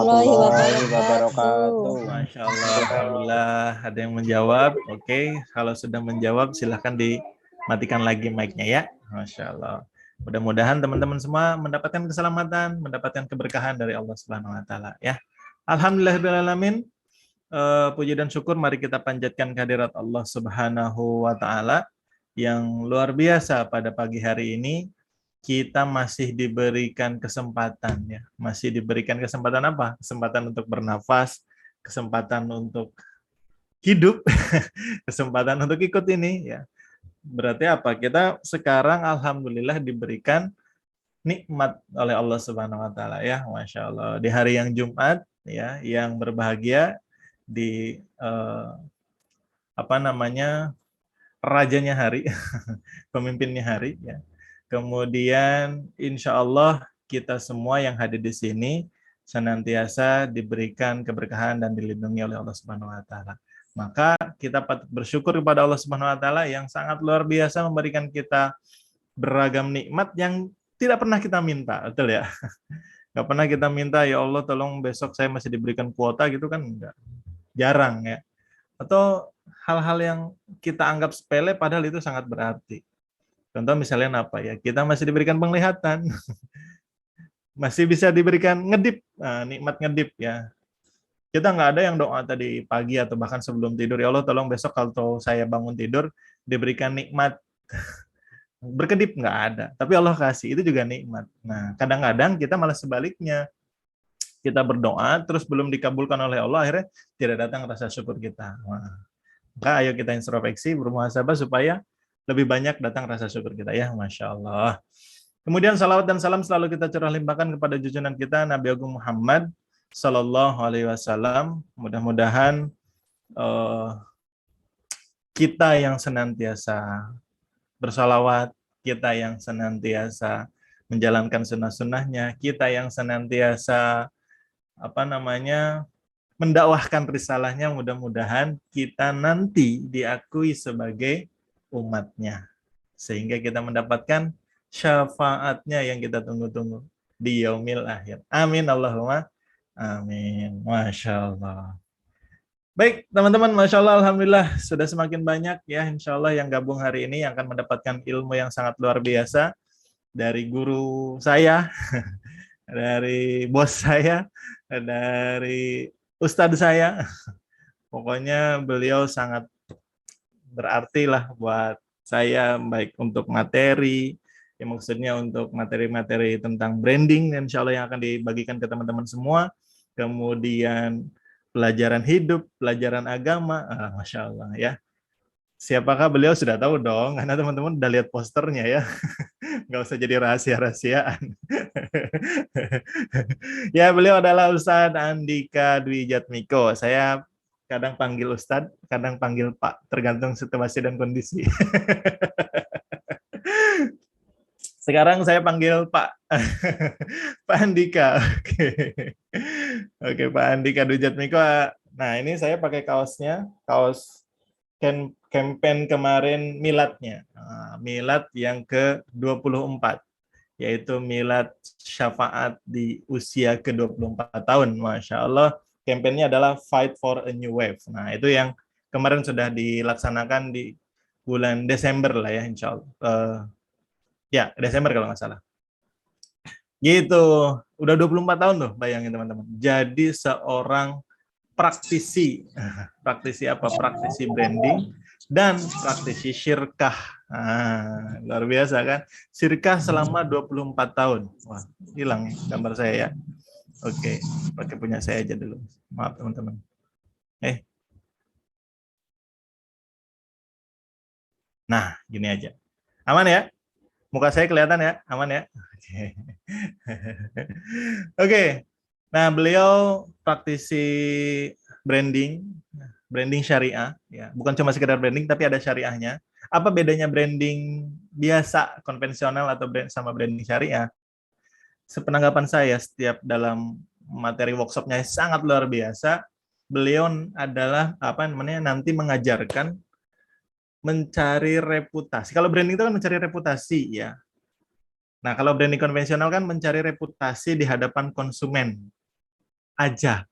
warahmatullahi warahmatullahi wabarakatuh. wabarakatuh. Masya Allah, Alhamdulillah ada yang menjawab. Oke, kalau sudah menjawab silahkan dimatikan lagi mic-nya ya. Masya Allah. Mudah-mudahan teman-teman semua mendapatkan keselamatan, mendapatkan keberkahan dari Allah Subhanahu Wa Taala ya. Alhamdulillahirobbilalamin. Puji dan syukur mari kita panjatkan kehadirat Allah Subhanahu Wa Taala yang luar biasa pada pagi hari ini. Kita masih diberikan kesempatan ya, masih diberikan kesempatan apa? Kesempatan untuk bernafas, kesempatan untuk hidup, kesempatan untuk ikut ini ya. Berarti apa? Kita sekarang alhamdulillah diberikan nikmat oleh Allah Subhanahu wa taala ya, Masya Allah. Di hari yang Jumat ya, yang berbahagia di rajanya hari, pemimpinnya hari ya. Kemudian insya Allah kita semua yang hadir di sini senantiasa diberikan keberkahan dan dilindungi oleh Allah Subhanahu Wa Taala. Maka kita patut bersyukur kepada Allah Subhanahu Wa Taala yang sangat luar biasa memberikan kita beragam nikmat yang tidak pernah kita minta, betul ya? Gak pernah kita minta, ya Allah tolong besok saya masih diberikan kuota gitu kan, enggak. Jarang ya. Atau hal-hal yang kita anggap sepele padahal itu sangat berarti. Contoh misalnya apa ya, kita masih diberikan penglihatan, masih bisa diberikan ngedip, nikmat ngedip ya. Kita nggak ada yang doa tadi pagi atau bahkan sebelum tidur, ya Allah tolong besok kalau saya bangun tidur diberikan nikmat berkedip, nggak ada. Tapi Allah kasih, itu juga nikmat. Nah, kadang-kadang kita malah sebaliknya. Kita berdoa, terus belum dikabulkan oleh Allah, akhirnya tidak datang rasa syukur kita. Maka ayo kita introspeksi, bermuhasabah supaya lebih banyak datang rasa syukur kita ya, Masya Allah. Kemudian salawat dan salam selalu kita curah limpahkan kepada junjungan kita Nabi Agung Muhammad Sallallahu Alaihi Wasallam. Mudah-mudahan kita yang senantiasa bersalawat, kita yang senantiasa menjalankan sunnah-sunnahnya, kita yang senantiasa mendakwahkan risalahnya, mudah-mudahan kita nanti diakui sebagai umatnya, sehingga kita mendapatkan syafaatnya yang kita tunggu-tunggu di yaumil akhir. Amin Allahumma amin. Masya Allah. Baik teman-teman, Masya Allah, Alhamdulillah sudah semakin banyak ya insya Allah yang gabung hari ini yang akan mendapatkan ilmu yang sangat luar biasa dari guru saya, dari bos saya, dari ustadz saya. Pokoknya beliau sangat berarti lah buat saya, baik untuk materi, ya maksudnya untuk materi-materi tentang branding, insya Allah yang akan dibagikan ke teman-teman semua. Kemudian pelajaran hidup, pelajaran agama, Masya Allah ya. Siapakah beliau sudah tahu dong, karena teman-teman udah lihat posternya ya. Nggak usah jadi rahasia-rahasiaan. Ya, beliau adalah Ustadz Andika Dwi Jatmiko. Saya kadang panggil Ustadz, kadang panggil Pak, tergantung situasi dan kondisi. Sekarang saya panggil Pak. Pak Andika. Oke, Pak Andika Dwi Jatmiko. Nah, ini saya pakai kaosnya, kaos campaign kemarin miladnya. Milad yang ke-24. Yaitu milad syafaat di usia ke-24 tahun. Masya Allah, kampanyenya adalah Fight for a New Wave. Nah, itu yang kemarin sudah dilaksanakan di bulan Desember lah ya, insya Allah. Ya, Desember kalau nggak salah. Gitu, udah 24 tahun tuh, bayangin teman-teman. Jadi seorang praktisi. Praktisi apa? Praktisi branding dan praktisi syirkah. Luar biasa kan? Syirkah selama 24 tahun. Wah, hilang gambar saya ya. Oke, pakai punya saya aja dulu. Maaf teman-teman. Nah, gini aja. Aman ya? Muka saya kelihatan ya? Aman ya? Oke. Nah, beliau praktisi branding syariah ya. Bukan cuma sekedar branding tapi ada syariahnya. Apa bedanya branding biasa konvensional atau sama branding syariah? Sepenanggapan saya setiap dalam materi workshopnya sangat luar biasa. Beliau adalah nanti mengajarkan mencari reputasi. Kalau branding itu kan mencari reputasi ya. Nah, kalau branding konvensional kan mencari reputasi di hadapan konsumen. aja.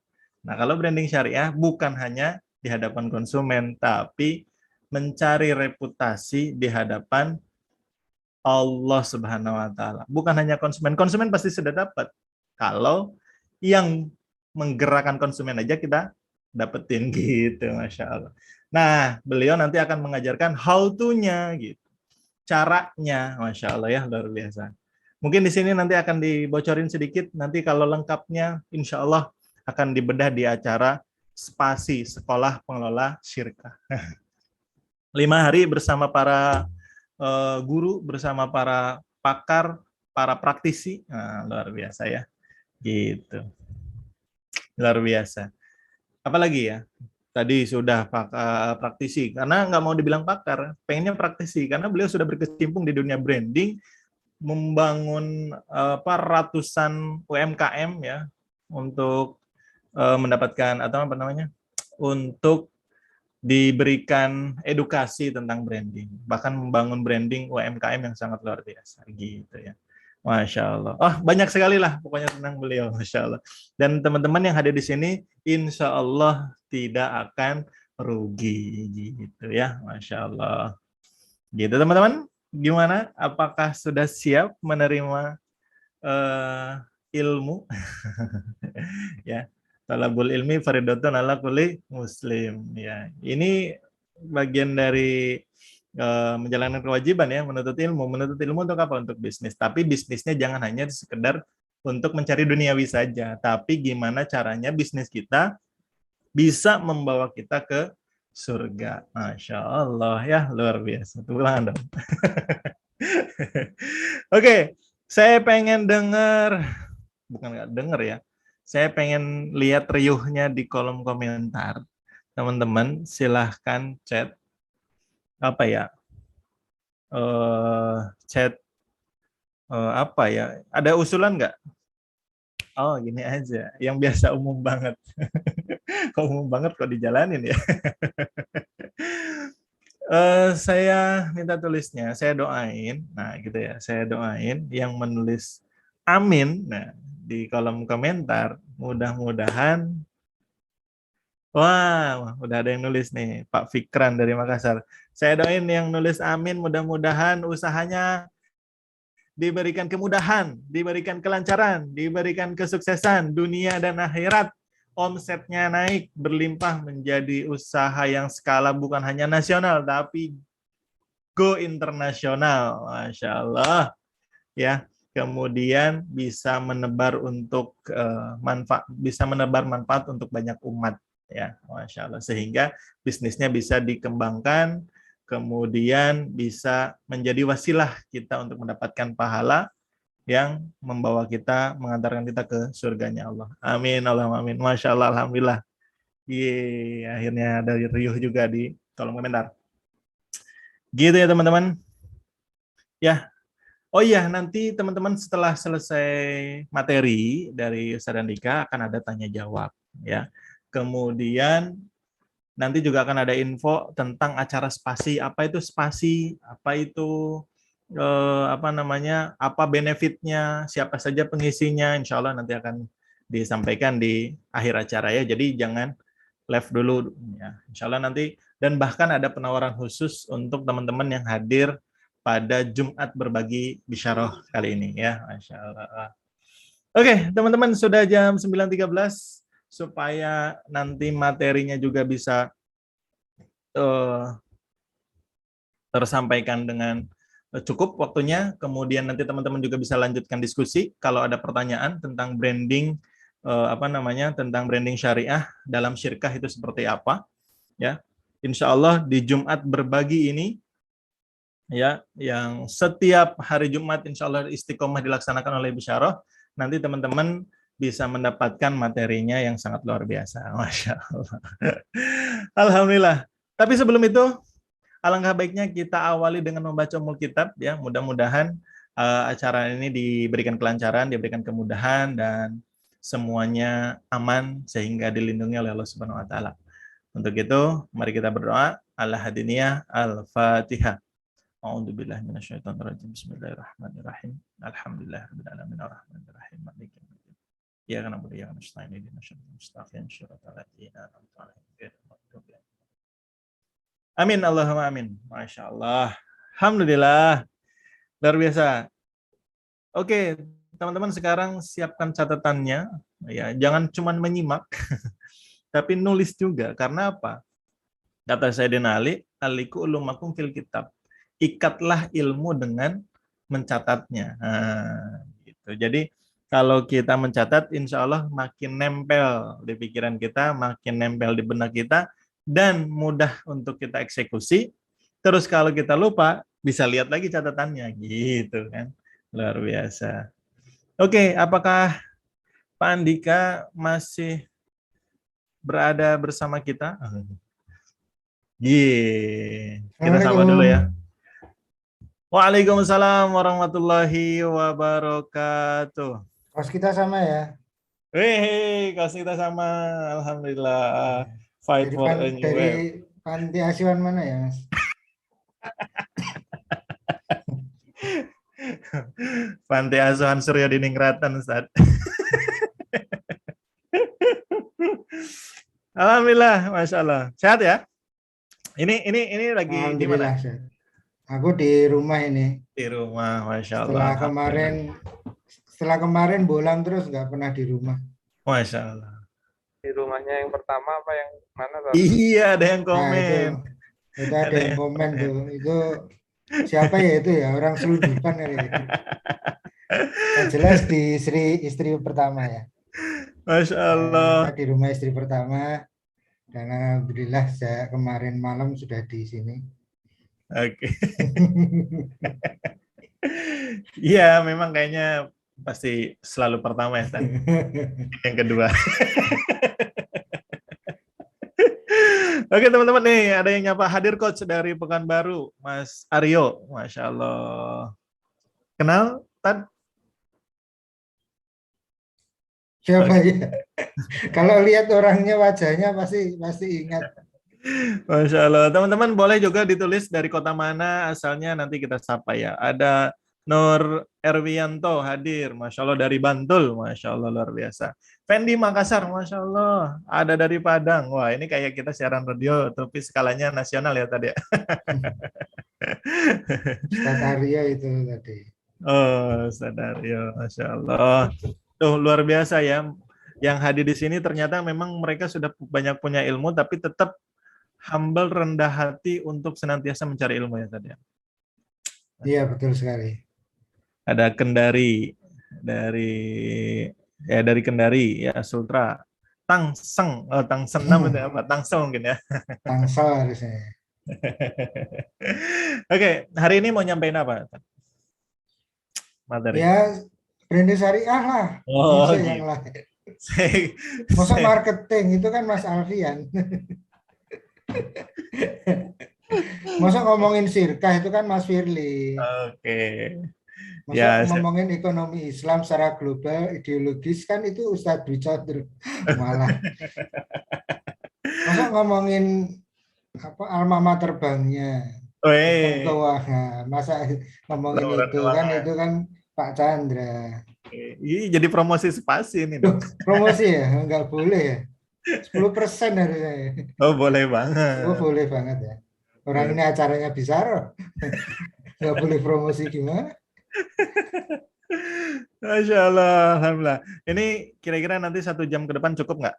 Nah, kalau branding syariah bukan hanya di hadapan konsumen, tapi mencari reputasi di hadapan Allah Subhanahu wa taala. Bukan hanya konsumen. Konsumen pasti sudah dapat. Kalau yang menggerakkan konsumen aja kita dapetin gitu, Masya Allah. Nah, beliau nanti akan mengajarkan how to-nya gitu. Caranya, Masya Allah ya, luar biasa. Mungkin di sini nanti akan dibocorin sedikit, nanti kalau lengkapnya insya Allah akan dibedah di acara Spasi, Sekolah Pengelola Syirkah. 5 hari bersama para guru, bersama para pakar, para praktisi. Nah, luar biasa ya. Gitu. Luar biasa. Apalagi ya? Tadi sudah praktisi, karena nggak mau dibilang pakar, pengennya praktisi, karena beliau sudah berkecimpung di dunia branding, membangun ratusan UMKM ya, untuk mendapatkan atau apa namanya, untuk diberikan edukasi tentang branding, bahkan membangun branding UMKM yang sangat luar biasa gitu ya. Masya Allah. Oh, banyak sekali lah pokoknya tentang beliau, Masya Allah. Dan teman-teman yang hadir di sini, insya Allah tidak akan rugi gitu ya, Masya Allah. Gitu teman-teman, gimana? Apakah sudah siap menerima ilmu? Ya, talabul ilmi faridatun ala kulli muslim. Ya, ini bagian dari menjalankan kewajiban ya, menuntut ilmu. Menuntut ilmu untuk apa? Untuk bisnis. Tapi bisnisnya jangan hanya sekedar untuk mencari duniawi saja, tapi gimana caranya bisnis kita bisa membawa kita ke surga. Masya Allah ya, luar biasa. Tulang dong. Oke, saya pengen dengar, bukan nggak denger ya, saya pengen lihat riuhnya di kolom komentar. Teman-teman silahkan chat apa ya, chat apa ya, ada usulan nggak? Oh gini aja, yang biasa umum banget. Kok umum banget kok dijalanin ya. Saya minta tulisnya, saya doain, nah gitu ya, saya doain yang menulis amin, nah di kolom komentar, mudah-mudahan, wah, udah ada yang nulis nih, Pak Fikran dari Makassar. Saya doain yang nulis amin, mudah-mudahan usahanya diberikan kemudahan, diberikan kelancaran, diberikan kesuksesan dunia dan akhirat. Omsetnya naik, berlimpah menjadi usaha yang skala bukan hanya nasional, tapi go internasional. Masya Allah. Ya, kemudian bisa menebar untuk manfaat, bisa menebar manfaat untuk banyak umat. Ya, Masya Allah. Sehingga bisnisnya bisa dikembangkan, kemudian bisa menjadi wasilah kita untuk mendapatkan pahala yang membawa kita, mengantarkan kita ke surganya Allah. Amin, Allahumma amin. Masya Allah, Alhamdulillah. Yeay, akhirnya ada riuh juga di kolom komentar. Gitu ya teman-teman. Ya, oh iya, nanti teman-teman setelah selesai materi dari Ustaz Andika akan ada tanya jawab ya. Kemudian nanti juga akan ada info tentang acara spasi, apa itu spasi, apa itu apa namanya, apa benefitnya, siapa saja pengisinya, insya Allah nanti akan disampaikan di akhir acara ya. Jadi jangan live dulu ya. Insya Allah nanti, dan bahkan ada penawaran khusus untuk teman-teman yang hadir pada Jumat berbagi bisyarah kali ini ya. Masya Allah. Oke, teman-teman sudah jam 9.13 supaya nanti materinya juga bisa uh, tersampaikan dengan cukup waktunya. Kemudian nanti teman-teman juga bisa lanjutkan diskusi kalau ada pertanyaan tentang branding apa namanya, tentang branding syariah dalam syirkah itu seperti apa ya. Insya Allah di Jumat berbagi ini ya, yang setiap hari Jumat insya Allah istiqomah dilaksanakan oleh bisyarah, nanti teman-teman bisa mendapatkan materinya yang sangat luar biasa. Masya Allah. Alhamdulillah. Tapi sebelum itu, alangkah baiknya kita awali dengan membaca Ummul Kitab ya. Mudah-mudahan acara ini diberikan kelancaran, diberikan kemudahan dan semuanya aman sehingga dilindungi oleh Allah Subhanahu wa taala. Untuk itu, mari kita berdoa. Al-Hadiniyah Al-Fatihah. A'udzubillahi minasyaitonir rajim. Bismillahirrahmanirrahim. Alhamdulillahirabbil alamin arrahmanirrahim. Maliki yaumiddin. Ya karena budaya nasta'in ini mustaqim syiratal ladzina an'amta 'alaihim ghairil maghdubi 'alaihim. Amin Allahumma amin. Masya Allah. Alhamdulillah. Luar biasa. Oke, teman-teman sekarang siapkan catatannya. Ya, jangan cuma menyimak, tapi nulis juga. Karena apa? Kata Sayyidina Ali, aliku ulumakum fil kitab. Ikatlah ilmu dengan mencatatnya. Nah, gitu. Jadi kalau kita mencatat, insya Allah makin nempel di pikiran kita, makin nempel di benak kita, dan mudah untuk kita eksekusi. Terus kalau kita lupa, bisa lihat lagi catatannya, gitu kan. Luar biasa. Oke, apakah Pak Andika masih berada bersama kita? Kita sapa dulu ya. Assalamualaikum. Waalaikumsalam warahmatullahi wabarakatuh. Kos kita sama ya. Wih, kasih kita sama. Alhamdulillah. Fight Dari for a new dari wave. panti asuhan mana ya, Mas? Panti Asuhan Surya Diningrat,an Ustaz. Alhamdulillah, Masya Allah. Sehat ya? Ini lagi di Alhamdulillah, mana? Seth. Aku di rumah ini. Di rumah, Masya Allah. Setelah Alhamdulillah. kemarin setelah kemarin bolang terus nggak pernah di rumah. Masya Allah. Di rumahnya yang pertama apa yang mana tuh? Iya, ada yang Nah, komen. itu ada Ada yang yang komen komen. tuh. Itu siapa ya itu ya? Orang selundupan kali ya. Yang jelas di istri pertama ya. Masya Allah. Saya di rumah istri pertama dan alhamdulillah saya kemarin malam sudah di sini. Oke. Iya, memang kayaknya pasti selalu pertama ya, Stan. Yang kedua. Oke, teman-teman nih, ada yang nyapa hadir coach dari Pekanbaru, Mas Aryo. Masya Allah. Kenal, Tan? Siapa Oke. ya? Kalau lihat orangnya wajahnya pasti ingat. Masya Allah. Teman-teman boleh juga ditulis dari kota mana asalnya, nanti kita sapa ya. Ada Nur Erwianto hadir, Masya Allah dari Bantul, Masya Allah luar biasa. Fendi Makassar, Masya Allah. Ada dari Padang. Wah, ini kayak kita siaran radio, tapi skalanya nasional ya tadi ya. Ustadz Arya itu tadi. Oh, sadar ya, Masya Allah. Tuh, luar biasa ya. Yang hadir di sini ternyata memang mereka sudah banyak punya ilmu, tapi tetap humble, rendah hati untuk senantiasa mencari ilmu ya tadi. Iya, betul sekali. Ada Kendari dari Kendari ya, Sultra. Tangseng, Tangseng itu apa? Tangsel mungkin ya. Tangsel harusnya. Oke, hari ini mau nyampein apa? Materi. Ya, brand syariah lah. Oh, Masa gitu. yang lain. Saya- Masa saya- marketing itu kan Mas Alfian. Masa ngomongin sirkah itu kan Mas Firly. Oke. Masa Ya, ngomongin ekonomi Islam secara global, ideologis kan itu Ustadz Dwi Chandra malah. Masa ngomongin apa alma mater banknya, hukum weh, keuangan, masa ngomongin laporan itu keuangan. kan Pak Chandra. Ih, jadi promosi spasi ini Duh, dong. promosi ya, nggak boleh ya. 10% harusnya ya. Oh, boleh Oh, banget. boleh banget ya. Orang Luar- ini acaranya Bizarro. Nggak boleh promosi gimana? Masya Allah, Alhamdulillah. Ini kira-kira nanti 1 jam ke depan cukup nggak?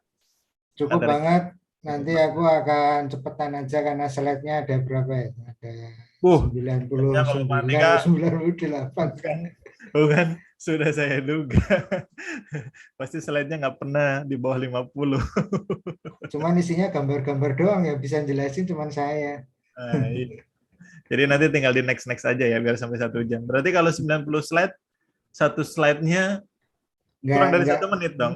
Cukup Materi? banget. Cukup Nanti banget. aku akan cepetan aja karena slide-nya ada berapa ya? Ada Ya, kalau Pak 99 Andika, atau 98. bukan, bukan, sudah saya duga. Pasti slide-nya nggak pernah di bawah 50. Cuman isinya gambar-gambar doang ya, bisa jelasin cuman saya. Nah, iya. Jadi nanti tinggal di next aja ya, biar sampai 1 jam. Berarti kalau 90 slide, satu slide-nya Nggak kurang dari nggak 1 menit dong.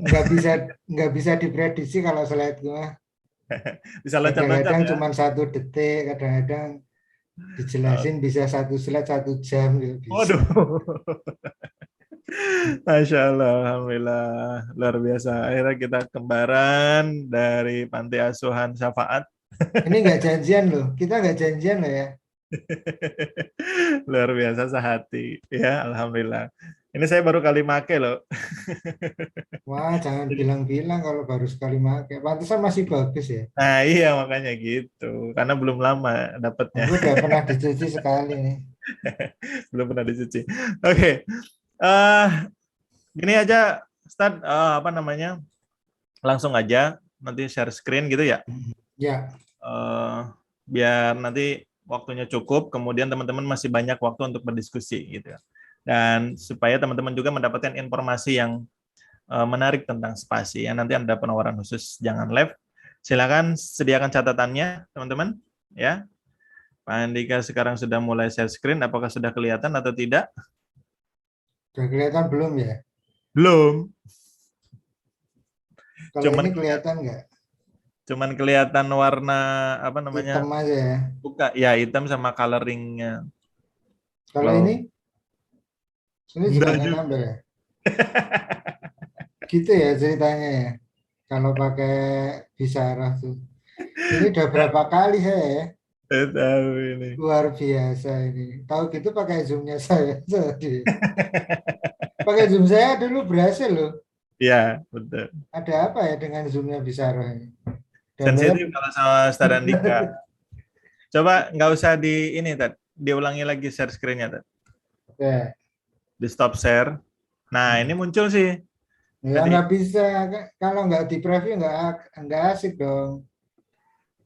nggak bisa diprediksi kalau slide gua. Bisa loncat-loncat Kadang-kadang ya. cuma 1 detik, kadang-kadang dijelasin bisa 1 slide 1 jam gitu bisa. Waduh. Masya Allah, Alhamdulillah. Luar biasa. Akhirnya kita kembaran dari Panti Asuhan Syafaat. Ini nggak janjian loh, kita nggak janjian loh ya. Luar biasa sehati. Ya, Alhamdulillah. Ini saya baru kali make loh. Wah, jangan Jadi, bilang-bilang kalau baru sekali pakai. Pantesan masih bagus ya. nah iya makanya gitu. Karena belum lama dapatnya. Aku udah pernah dicuci sekali nih. Belum pernah dicuci. Oke. eh Gini aja, start apa namanya? Langsung aja nanti share screen gitu ya. Ya, eh Biar nanti waktunya cukup, kemudian teman-teman masih banyak waktu untuk berdiskusi gitu ya. Dan supaya teman-teman juga mendapatkan informasi yang menarik tentang spasi ya. Nanti ada penawaran khusus jangan live. Silakan sediakan catatannya teman-teman ya. Pak Andika sekarang sudah mulai share screen, apakah sudah kelihatan atau tidak? udah kelihatan belum ya? Belum. Kalau Cuman ini kelihatan nggak? cuman kelihatan warna apa namanya? Hitam aja ya. Buka ya hitam sama coloringnya. Kalau Kalau ini juga enggak nggak juga. nambah ya. Gitu ya ceritanya ya. Kalau pakai Bisarah tuh. Ini udah berapa kali saya ya. Saya tahu ini. Luar biasa ini. Tahu gitu pakai zoomnya saya. Pakai zoom saya dulu berhasil loh. Ya, betul. Ada apa ya dengan zoomnya Bisarah ini? Gambarnya Sensitif kalau sama Ustadz Andika. Coba nggak usah di ini, Tad. Diulangi lagi share screen-nya, Tad. ya, Di stop share. Nah, ini muncul sih. ya Tadi nggak bisa. Kalau nggak di preview nggak asik dong.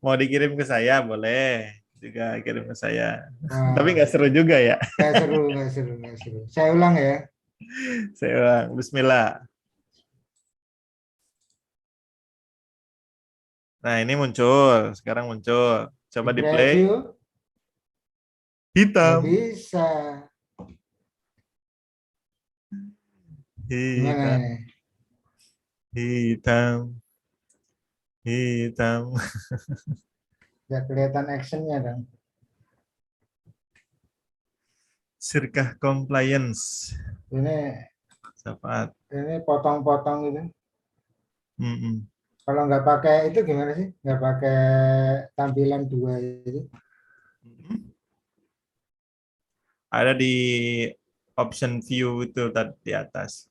mau dikirim ke saya, boleh. Juga kirim ke saya. Tapi Wah, nggak seru juga ya. nggak seru, nggak seru, nggak seru. Saya ulang ya. Saya ulang. Bismillah. Nah, ini muncul. Sekarang muncul. Di Coba di play. preview nggak Hitam. bisa. Gimana Hitam. ini? Hitam. Hitam. Nggak kelihatan actionnya dong. Sirkah compliance. Ini Sahabat. ini potong-potong gitu. Mm-mm. Kalau nggak pakai itu gimana sih? Nggak pakai tampilan dua itu. Mm-mm. Ada di option view itu tadi di atas.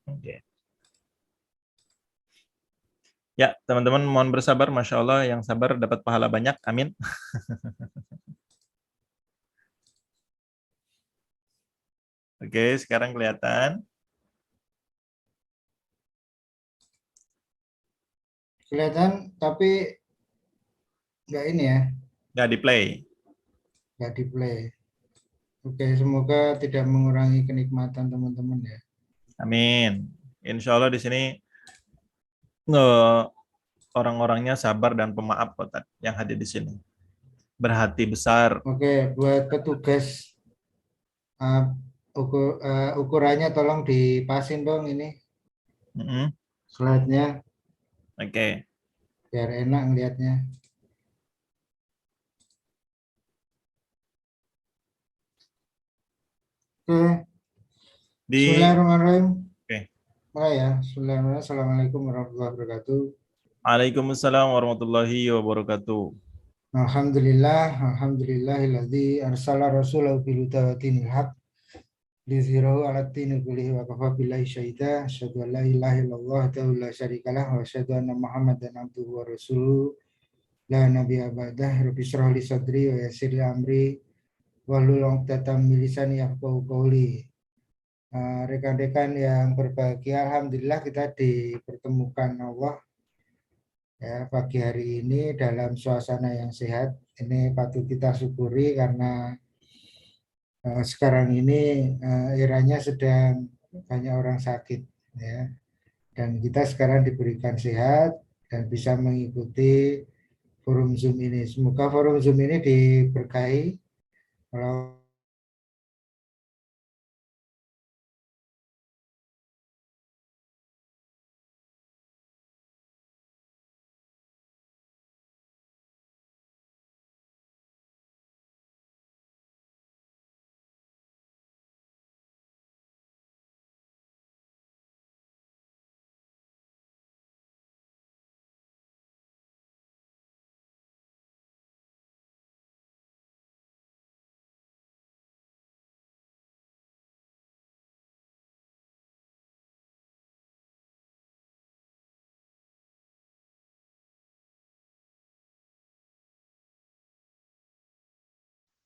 Oke. Ya, teman-teman mohon bersabar. Masya Allah, yang sabar dapat pahala banyak. Amin. Oke, sekarang kelihatan. Kelihatan tapi nggak ini ya, Nggak di play. nggak di play. Oke, semoga tidak mengurangi kenikmatan teman-teman ya. Amin. Insya Allah di sini eh, orang-orangnya sabar dan pemaaf kok Tat, yang hadir di sini. Berhati besar. Oke, buat petugas ukurannya tolong dipasin dong ini Mm-mm. slide-nya Oke. biar enak ngelihatnya. Oke, Di Bismillahirrahmanirrahim. Oke. Mulai ya. Bismillahirrahmanirrahim. Assalamualaikum warahmatullahi wabarakatuh. Waalaikumsalam warahmatullahi wabarakatuh. Alhamdulillah, alhamdulillahilladzi arsala rasulahu bil huda wa dinil haq liyuzhirahu 'ala dini kullihi wa kafa billahi syahida. Asyhadu an la ilaha illallah wa la syarikalah wa asyhadu anna Muhammadan abduhu wa rasuluhu la nabiyya ba'dah. Rabbi shrah li sadri wa yassir li amri wahlul 'uqdatam min lisani yafqahu qawli. Rekan-rekan yang berbahagia, alhamdulillah kita dipertemukan Allah ya pagi hari ini dalam suasana yang sehat. Ini patut kita syukuri karena sekarang ini eranya sedang banyak orang sakit ya. Dan kita sekarang diberikan sehat dan bisa mengikuti forum Zoom ini. Semoga forum Zoom ini diberkahi. Kalau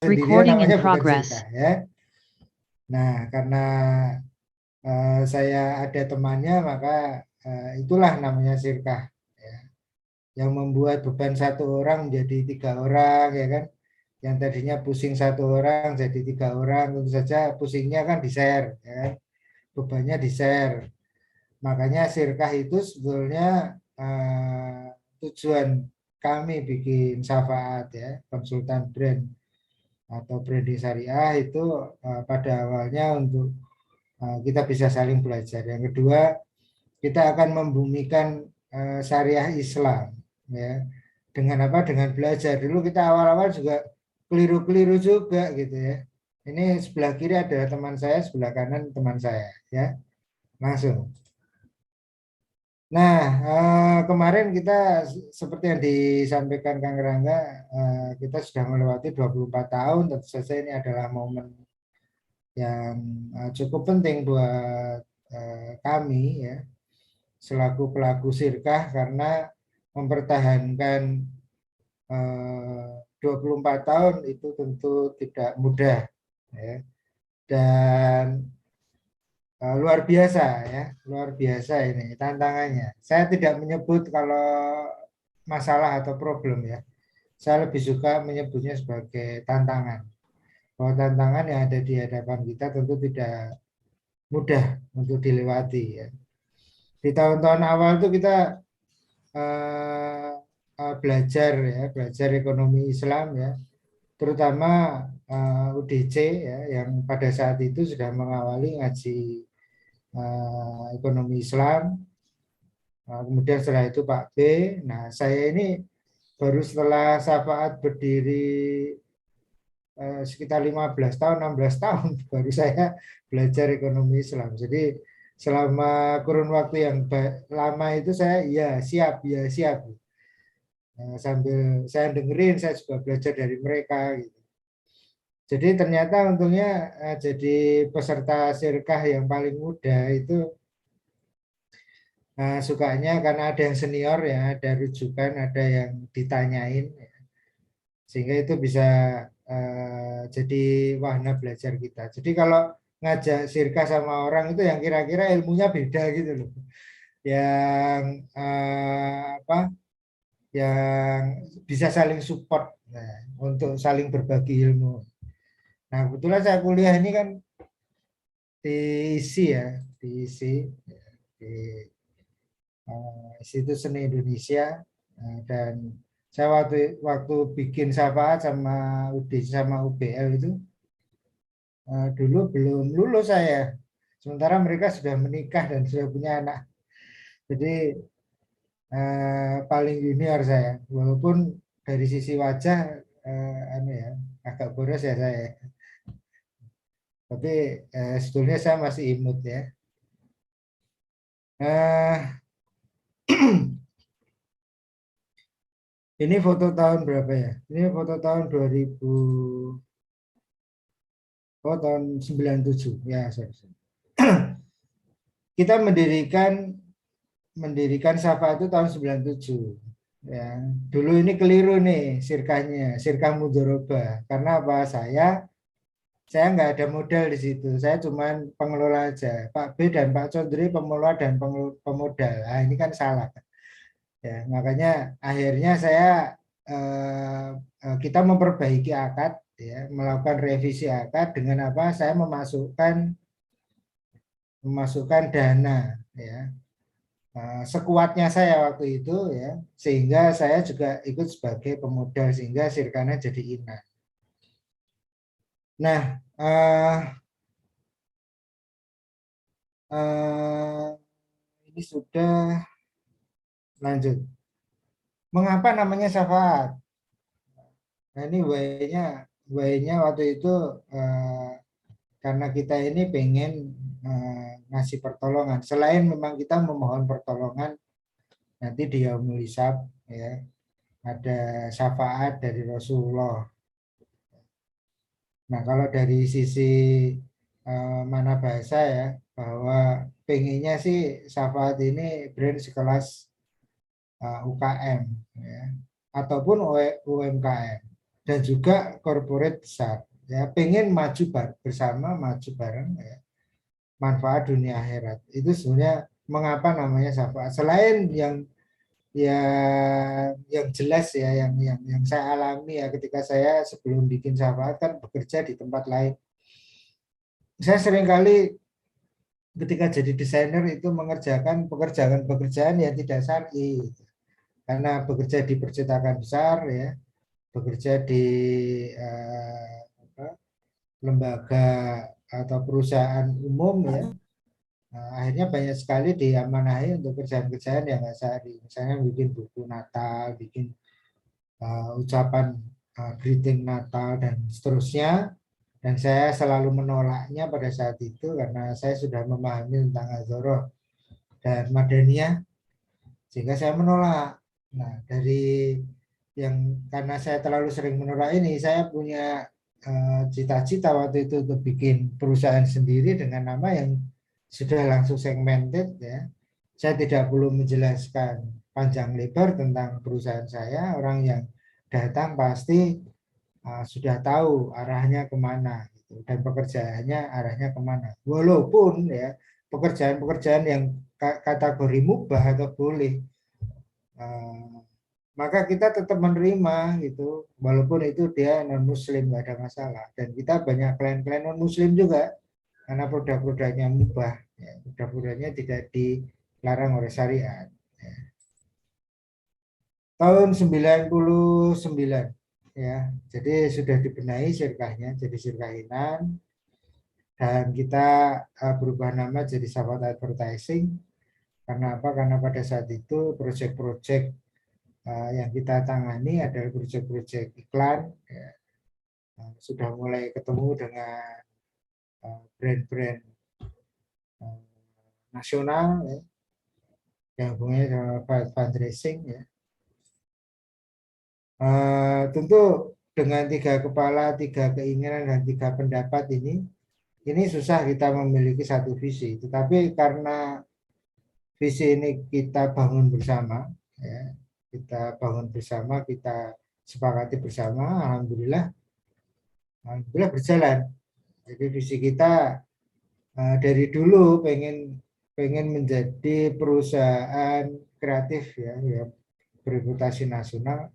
sendirian Recording in namanya bukan progress. sirkah ya. Nah, karena saya ada temannya, maka itulah namanya sirkah ya. Yang membuat beban satu orang menjadi 3 orang ya kan. Yang tadinya pusing 1 orang jadi 3 orang, tentu saja pusingnya kan di-share ya kan. Bebannya di-share. Makanya sirkah itu sebetulnya tujuan kami bikin Syafaat ya, konsultan brand atau branding syariah itu pada awalnya untuk kita bisa saling belajar. Yang kedua, kita akan membumikan syariah Islam ya. Dengan apa? Dengan belajar. Dulu kita awal-awal juga keliru-keliru juga gitu ya. Ini sebelah kiri adalah teman saya, sebelah kanan teman saya ya. Langsung. Nah, kemarin kita seperti yang disampaikan Kang Rangga, kita sudah melewati 24 tahun, tentu saja ini adalah momen yang cukup penting buat kami ya, selaku pelaku sirkah, karena mempertahankan 24 tahun itu tentu tidak mudah ya. Dan luar biasa ya, luar biasa ini tantangannya. Saya tidak menyebut kalau masalah atau problem ya. Saya lebih suka menyebutnya sebagai tantangan. Bahwa tantangan yang ada di hadapan kita tentu tidak mudah untuk dilewati ya. Di tahun-tahun awal itu kita belajar ya, belajar ekonomi Islam ya, terutama UDC ya, yang pada saat itu sudah mengawali ngaji ekonomi Islam. Kemudian setelah itu Pak B. Nah, saya ini baru setelah Syafaat berdiri sekitar 15 tahun, 16 tahun baru saya belajar ekonomi Islam. Jadi selama kurun waktu yang lama itu saya ya siap. Sambil saya dengerin, saya juga belajar dari mereka gitu. Jadi ternyata untungnya jadi peserta sirkah yang paling muda itu sukanya karena ada yang senior ya, ada rujukan, ada yang ditanyain ya. Sehingga itu bisa jadi wahana belajar kita. Jadi kalau ngajak sirkah sama orang itu yang kira-kira ilmunya beda gitu loh. Yang yang bisa saling support untuk saling berbagi ilmu. Nah, kebetulan saya kuliah ini kan diisi ya, diisi di Institut Seni Indonesia, dan saya waktu bikin Syafaat sama UD sama UBL itu dulu belum lulus saya, sementara mereka sudah menikah dan sudah punya anak. Jadi paling junior saya, walaupun dari sisi wajah ya agak boros ya saya, tapi sebetulnya saya masih imut ya. Ini foto tahun berapa ya? Ini foto tahun 2000, tahun 97 ya. Sorry. Kita mendirikan Safa itu tahun 97 ya. Dulu ini keliru nih sirkahnya, sirkah mudoroba. Karena apa? Saya nggak ada modal di situ. Saya cuma pengelola aja. Pak B dan Pak Condri pengelola dan pemodal. Nah, ini kan salah. Ya, makanya akhirnya kita memperbaiki akad ya, melakukan revisi akad dengan apa? Saya memasukkan dana ya. Sekuatnya saya waktu itu ya, sehingga saya juga ikut sebagai pemodal sehingga sirkana jadi inah. Nah, ini sudah lanjut. Mengapa namanya Syafaat? Nah, ini why-nya waktu itu karena kita ini pengen ngasih pertolongan. Selain memang kita memohon pertolongan nanti di Yaumul Hisab ya, ada syafaat dari Rasulullah. Nah, kalau dari sisi mana bahasa ya, bahwa pengennya sih syafaat ini brand sekelas UKM ya, ataupun UMKM. dan juga corporate besar. Ya, pengen maju bersama, maju bareng, ya, manfaat dunia akhirat. Itu sebenarnya mengapa namanya syafaat. Selain yang jelas ya, yang saya alami ya ketika saya sebelum bikin syafaat kan bekerja di tempat lain. Saya seringkali ketika jadi desainer itu mengerjakan pekerjaan yang tidak syar'i, karena bekerja di percetakan besar ya, bekerja di lembaga atau perusahaan umum ya. Nah, akhirnya banyak sekali diamanahi untuk kerjaan-kerjaan yang nggak syar'i, misalnya bikin buku Natal, bikin ucapan greeting Natal dan seterusnya. Dan saya selalu menolaknya pada saat itu karena saya sudah memahami tentang Azhoroh dan Madaniyah, sehingga saya menolak. Nah, karena saya terlalu sering menolak ini, saya punya cita-cita waktu itu untuk bikin perusahaan sendiri dengan nama yang sudah langsung segmented ya. Saya tidak perlu menjelaskan panjang lebar tentang perusahaan saya. Orang yang datang pasti sudah tahu arahnya kemana gitu, dan pekerjaannya arahnya kemana. Walaupun ya pekerjaan-pekerjaan yang kategori mubah atau boleh, maka kita tetap menerima gitu, walaupun itu dia non muslim, nggak ada masalah. Dan kita banyak klien-klien non muslim juga karena produk-produknya mubah, ya, produk-produknya tidak dilarang oleh syariat. Ya. Tahun 99 ya, jadi sudah dibenahi syirkahnya jadi syirkahinan, dan kita berubah nama jadi Sahabat Advertising. Karena apa? Karena pada saat itu proyek-proyek yang kita tangani adalah proyek-proyek iklan ya. Sudah mulai ketemu dengan brand-brand nasional ya, yang hubungannya dengan fundraising ya. Tentu dengan 3 kepala, 3 keinginan dan 3 pendapat ini susah kita memiliki satu visi. Tetapi karena visi ini kita bangun bersama, ya, kita bangun bersama, kita sepakati bersama, alhamdulillah berjalan. Jadi visi kita dari dulu pengen menjadi perusahaan kreatif ya, bereputasi nasional,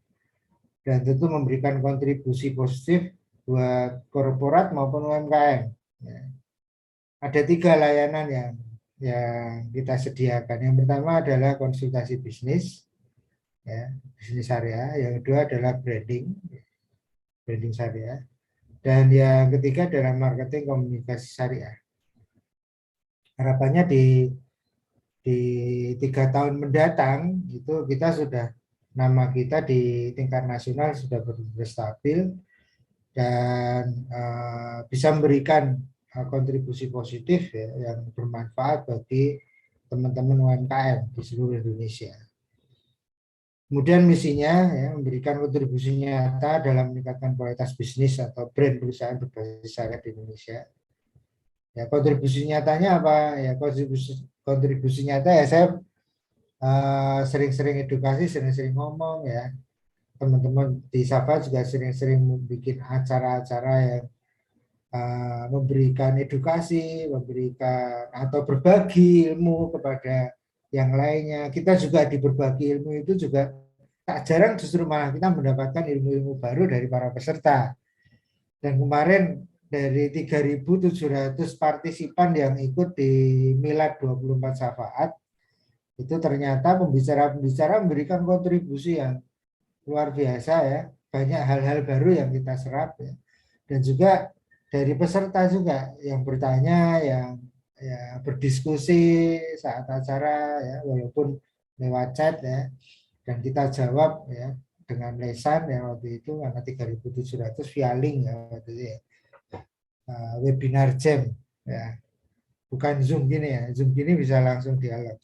dan tentu memberikan kontribusi positif buat korporat maupun UMKM. Ya. Ada 3 layanan yang kita sediakan. Yang pertama adalah konsultasi bisnis, ya, bisnis syariah. Yang kedua adalah branding syariah. Dan yang ketiga adalah marketing komunikasi syariah. Harapannya di 3 tahun mendatang itu kita sudah, nama kita di tingkat nasional sudah berstabil dan bisa memberikan kontribusi positif ya, yang bermanfaat bagi teman-teman UMKM di seluruh Indonesia. Kemudian misinya ya, memberikan kontribusi nyata dalam meningkatkan kualitas bisnis atau brand perusahaan berbasis syariah di Indonesia. Ya, kontribusi nyatanya apa? Ya, kontribusi nyata ya, saya sering-sering edukasi, sering-sering ngomong ya. Teman-teman di Safa juga sering-sering bikin acara-acara yang memberikan edukasi, memberikan atau berbagi ilmu kepada yang lainnya. Kita juga di berbagi ilmu itu juga tak jarang justru malah kita mendapatkan ilmu-ilmu baru dari para peserta. Dan kemarin dari 3.700 partisipan yang ikut di Milad 24 Syafaat, itu ternyata pembicara-pembicara memberikan kontribusi yang luar biasa ya. Banyak hal-hal baru yang kita serap ya. Dan juga dari peserta juga yang bertanya, yang ya, berdiskusi saat acara ya, walaupun lewat chat ya, dan kita jawab ya dengan lesan ya waktu itu, karena 3.700 via link ya waktu itu ya. Webinar jam ya, bukan Zoom gini ya. Zoom gini bisa langsung dialog.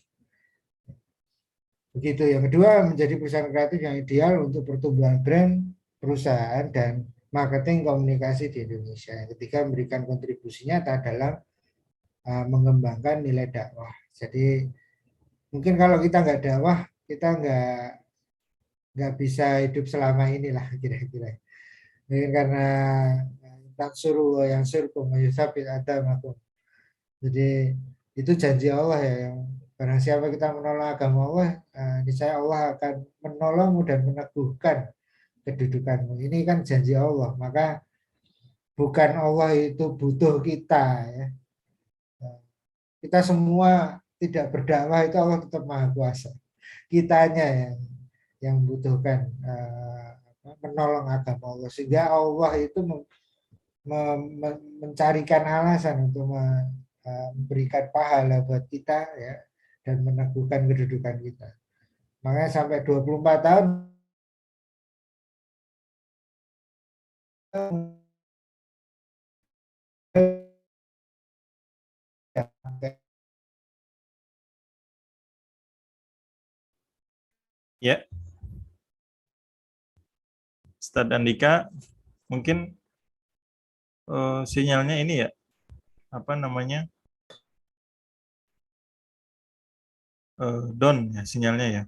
Begitu. Yang kedua, menjadi perusahaan kreatif yang ideal untuk pertumbuhan brand perusahaan dan marketing komunikasi di Indonesia. Yang ketiga, memberikan kontribusi nyata dalam mengembangkan nilai dakwah. Jadi mungkin kalau kita nggak dakwah, kita nggak bisa hidup selama inilah kira-kira. Mungkin karena taksuru yang surkum yusabit adamakum. Jadi itu janji Allah ya, yang barang siapa kita menolong agama Allah, niscaya Allah akan menolongmu dan meneguhkan kedudukanmu. Ini kan janji Allah, maka bukan Allah itu butuh kita ya. Kita semua tidak berdakwah itu Allah tetap Maha Kuasa. Kitanya yang membutuhkan menolong agama Allah, sehingga Allah itu mencarikan alasan untuk memberikan pahala buat kita ya, dan meneguhkan kedudukan kita. Makanya sampai 24 tahun Ya, Ustadz Andika, mungkin sinyalnya ini ya, apa namanya, down ya sinyalnya ya.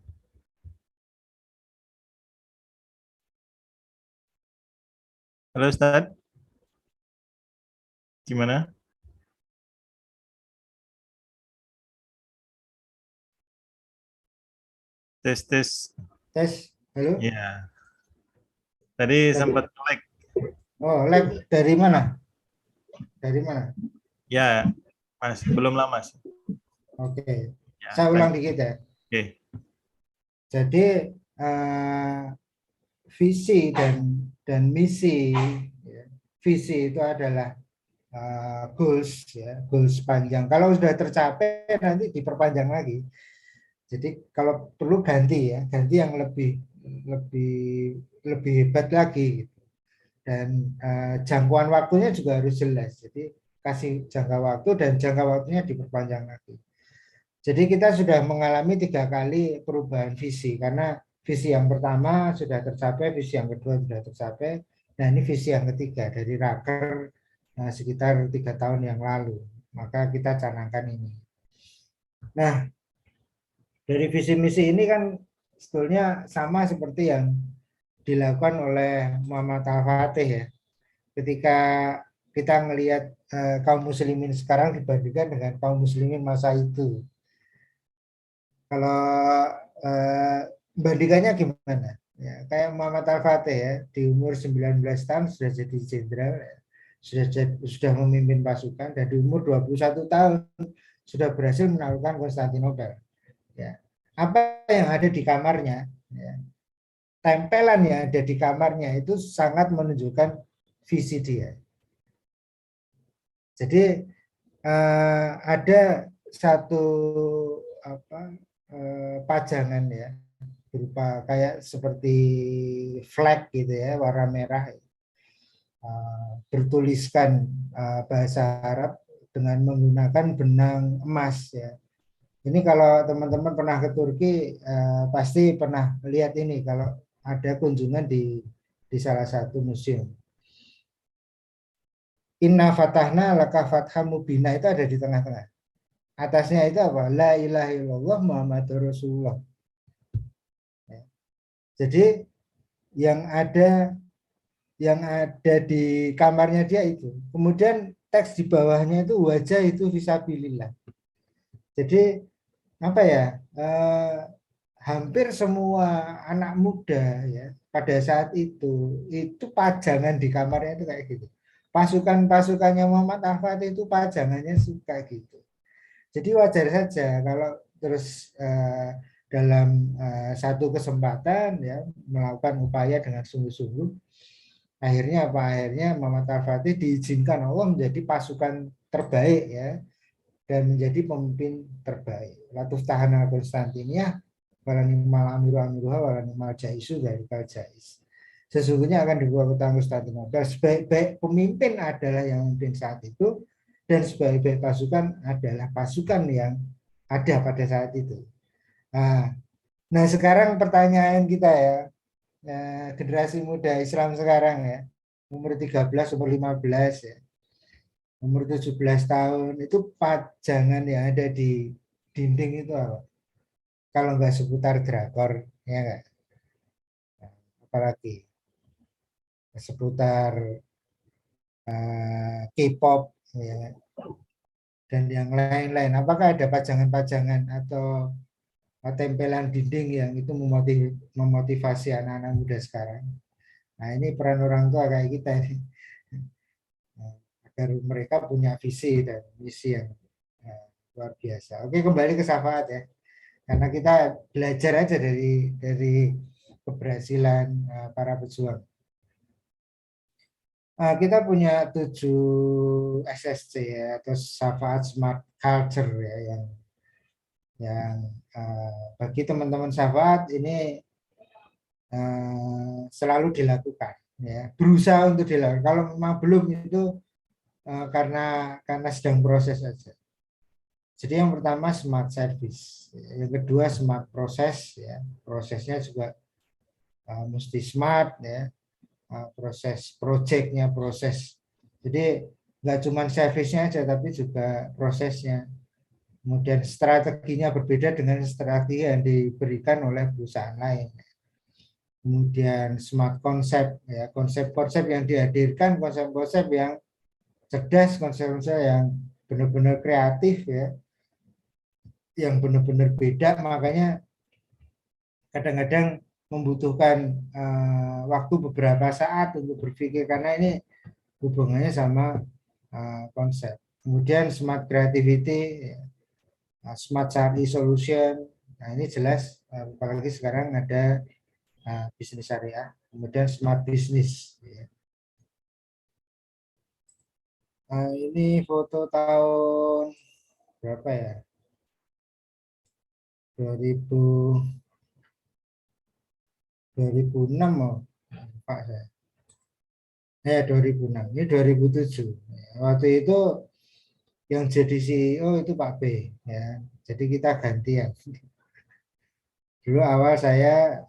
Halo Ustadz, gimana? Tes tes. tes, halo. Ya, tadi sempat lag. Oh, lag dari mana? Dari mana? Ya, Mas, belum lama sih. Oke, Ya, saya ulang dikit ya. Oke. Jadi visi dan misi, ya. Visi itu adalah goals ya, goals panjang. Kalau sudah tercapai nanti diperpanjang lagi. Jadi kalau perlu ganti ya, ganti yang lebih lebih lebih hebat lagi gitu. Dan jangkauan waktunya juga harus jelas. Jadi kasih jangka waktu dan jangka waktunya diperpanjang lagi. Jadi kita sudah mengalami 3 kali perubahan visi, karena visi yang pertama sudah tercapai, visi yang kedua sudah tercapai, nah ini visi yang ketiga dari Raker sekitar 3 tahun yang lalu. Maka kita canangkan ini. Nah, dari visi misi ini kan sebetulnya sama seperti yang dilakukan oleh Muhammad Al-Fatih ya. Ketika kita melihat kaum muslimin sekarang dibandingkan dengan kaum muslimin masa itu. Kalau bandingannya gimana? Ya, kayak Muhammad Al-Fatih ya, di umur 19 tahun sudah jadi jenderal, ya. Sudah memimpin pasukan, dan di umur 21 tahun sudah berhasil menaklukkan Konstantinopel. Ya. Apa yang ada di kamarnya, ya, tempelan yang ada di kamarnya itu sangat menunjukkan visi dia. Jadi ada satu pajangan ya, berupa kayak seperti flag gitu ya, warna merah, bertuliskan bahasa Arab dengan menggunakan benang emas ya. Ini kalau teman-teman pernah ke Turki pasti pernah lihat ini kalau ada kunjungan di salah satu museum. Inna fatahna laka fatham mubina itu ada di tengah-tengah. Atasnya itu apa? La ilaha illallah Muhammadur Rasulullah. Jadi yang ada di kamarnya dia itu. Kemudian teks di bawahnya itu wajah itu fisabilillah. Jadi apa ya? Hampir semua anak muda ya pada saat itu pajangan di kamarnya itu kayak gitu. Pasukan-pasukannya Muhammad Al-Fatih itu pajangannya suka gitu. Jadi wajar saja kalau terus dalam satu kesempatan ya melakukan upaya dengan sungguh-sungguh, akhirnya apa? Akhirnya Muhammad Al-Fatih diizinkan Allah menjadi pasukan terbaik ya, dan menjadi pemimpin terbaik. Latuf tahana Konstantinia walanimal amiru amiruha walanimal jaisu dari jais. Sesungguhnya akan dibuat kota Konstantinopel. Sebaik-baik pemimpin adalah yang memimpin saat itu, dan sebaik-baik pasukan adalah pasukan yang ada pada saat itu. Nah sekarang pertanyaan kita ya, generasi muda Islam sekarang ya, umur 13, umur 15 ya, umur 17 tahun, itu pajangan yang ada di dinding itu apa? Kalau nggak seputar drakor, ya nggak? Apalagi. seputar K-pop ya, dan yang lain-lain. Apakah ada pajangan-pajangan atau tempelan dinding yang itu memotivasi anak-anak muda sekarang? Nah, ini peran orang tua kayak kita ini, agar mereka punya visi dan misi yang luar biasa. Oke, kembali ke syafaat ya, karena kita belajar aja dari keberhasilan para pejuang. Kita punya 7 SSC ya, atau Syafaat Smart Culture ya, yang bagi teman-teman Syafaat ini selalu dilakukan ya, berusaha untuk dilakukan. Kalau memang belum itu karena sedang proses saja. Jadi yang pertama smart service, yang kedua smart proses ya, prosesnya juga mesti smart ya, proses projectnya proses. Jadi nggak cuma service-nya aja tapi juga prosesnya. Kemudian strateginya berbeda dengan strategi yang diberikan oleh perusahaan lain. Kemudian smart konsep ya, konsep-konsep yang dihadirkan, konsep-konsep yang cerdas, konsep-konsep yang benar-benar kreatif ya, yang benar-benar beda, makanya kadang-kadang membutuhkan waktu beberapa saat untuk berpikir karena ini hubungannya sama konsep. Kemudian smart creativity, smart syariah solution. Nah, ini jelas apalagi sekarang ada bisnis syariah. Kemudian smart business. Ini foto tahun berapa ya? 2006 oh, Pak saya. 2006. Ini 2007. Waktu itu yang jadi CEO itu Pak B ya. Jadi kita gantian. Dulu awal saya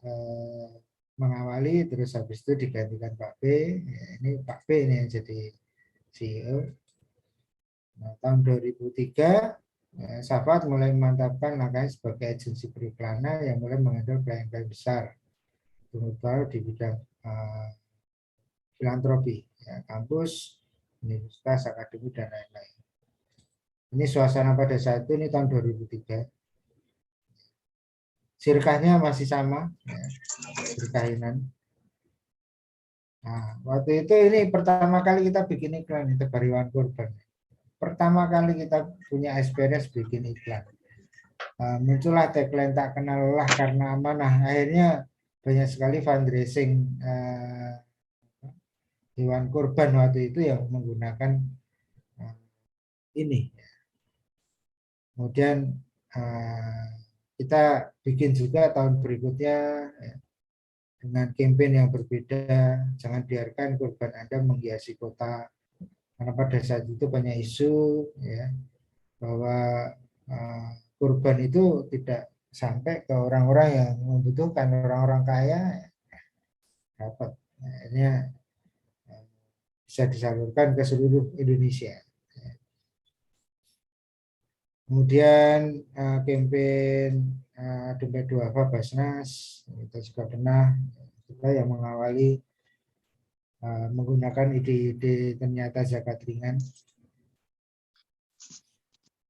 mengawali, terus habis itu digantikan Pak B. Ya, ini Pak B ini yang jadi CEO. Nah, tahun 2003 Syafaat mulai memantapkan langkahnya sebagai agensi periklanan yang mulai menghandle klien-klien besar, terutama di bidang filantropi, ya, kampus, universitas, akademi, dan lain-lain. Ini suasana pada saat itu, ini tahun 2003. Sirkahnya masih sama, ya, sirkahinan. Nah, waktu itu ini pertama kali kita bikin iklan, itu Bariwan Kurban. Pertama kali kita punya experience bikin iklan. Muncullah tagline tak kenal lelah karena amanah. Akhirnya banyak sekali fundraising hewan kurban waktu itu yang menggunakan ini. Kemudian kita bikin juga tahun berikutnya ya, dengan campaign yang berbeda. Jangan biarkan kurban Anda menghiasi kota. Karena pada saat itu banyak isu ya, bahwa kurban itu tidak sampai ke orang-orang yang membutuhkan, orang-orang kaya dapat. Akhirnya bisa disalurkan ke seluruh Indonesia. Kemudian campaign dompet duafa Basnas, kita juga pernah juga yang mengawali menggunakan ide-ide ternyata zakat ringan.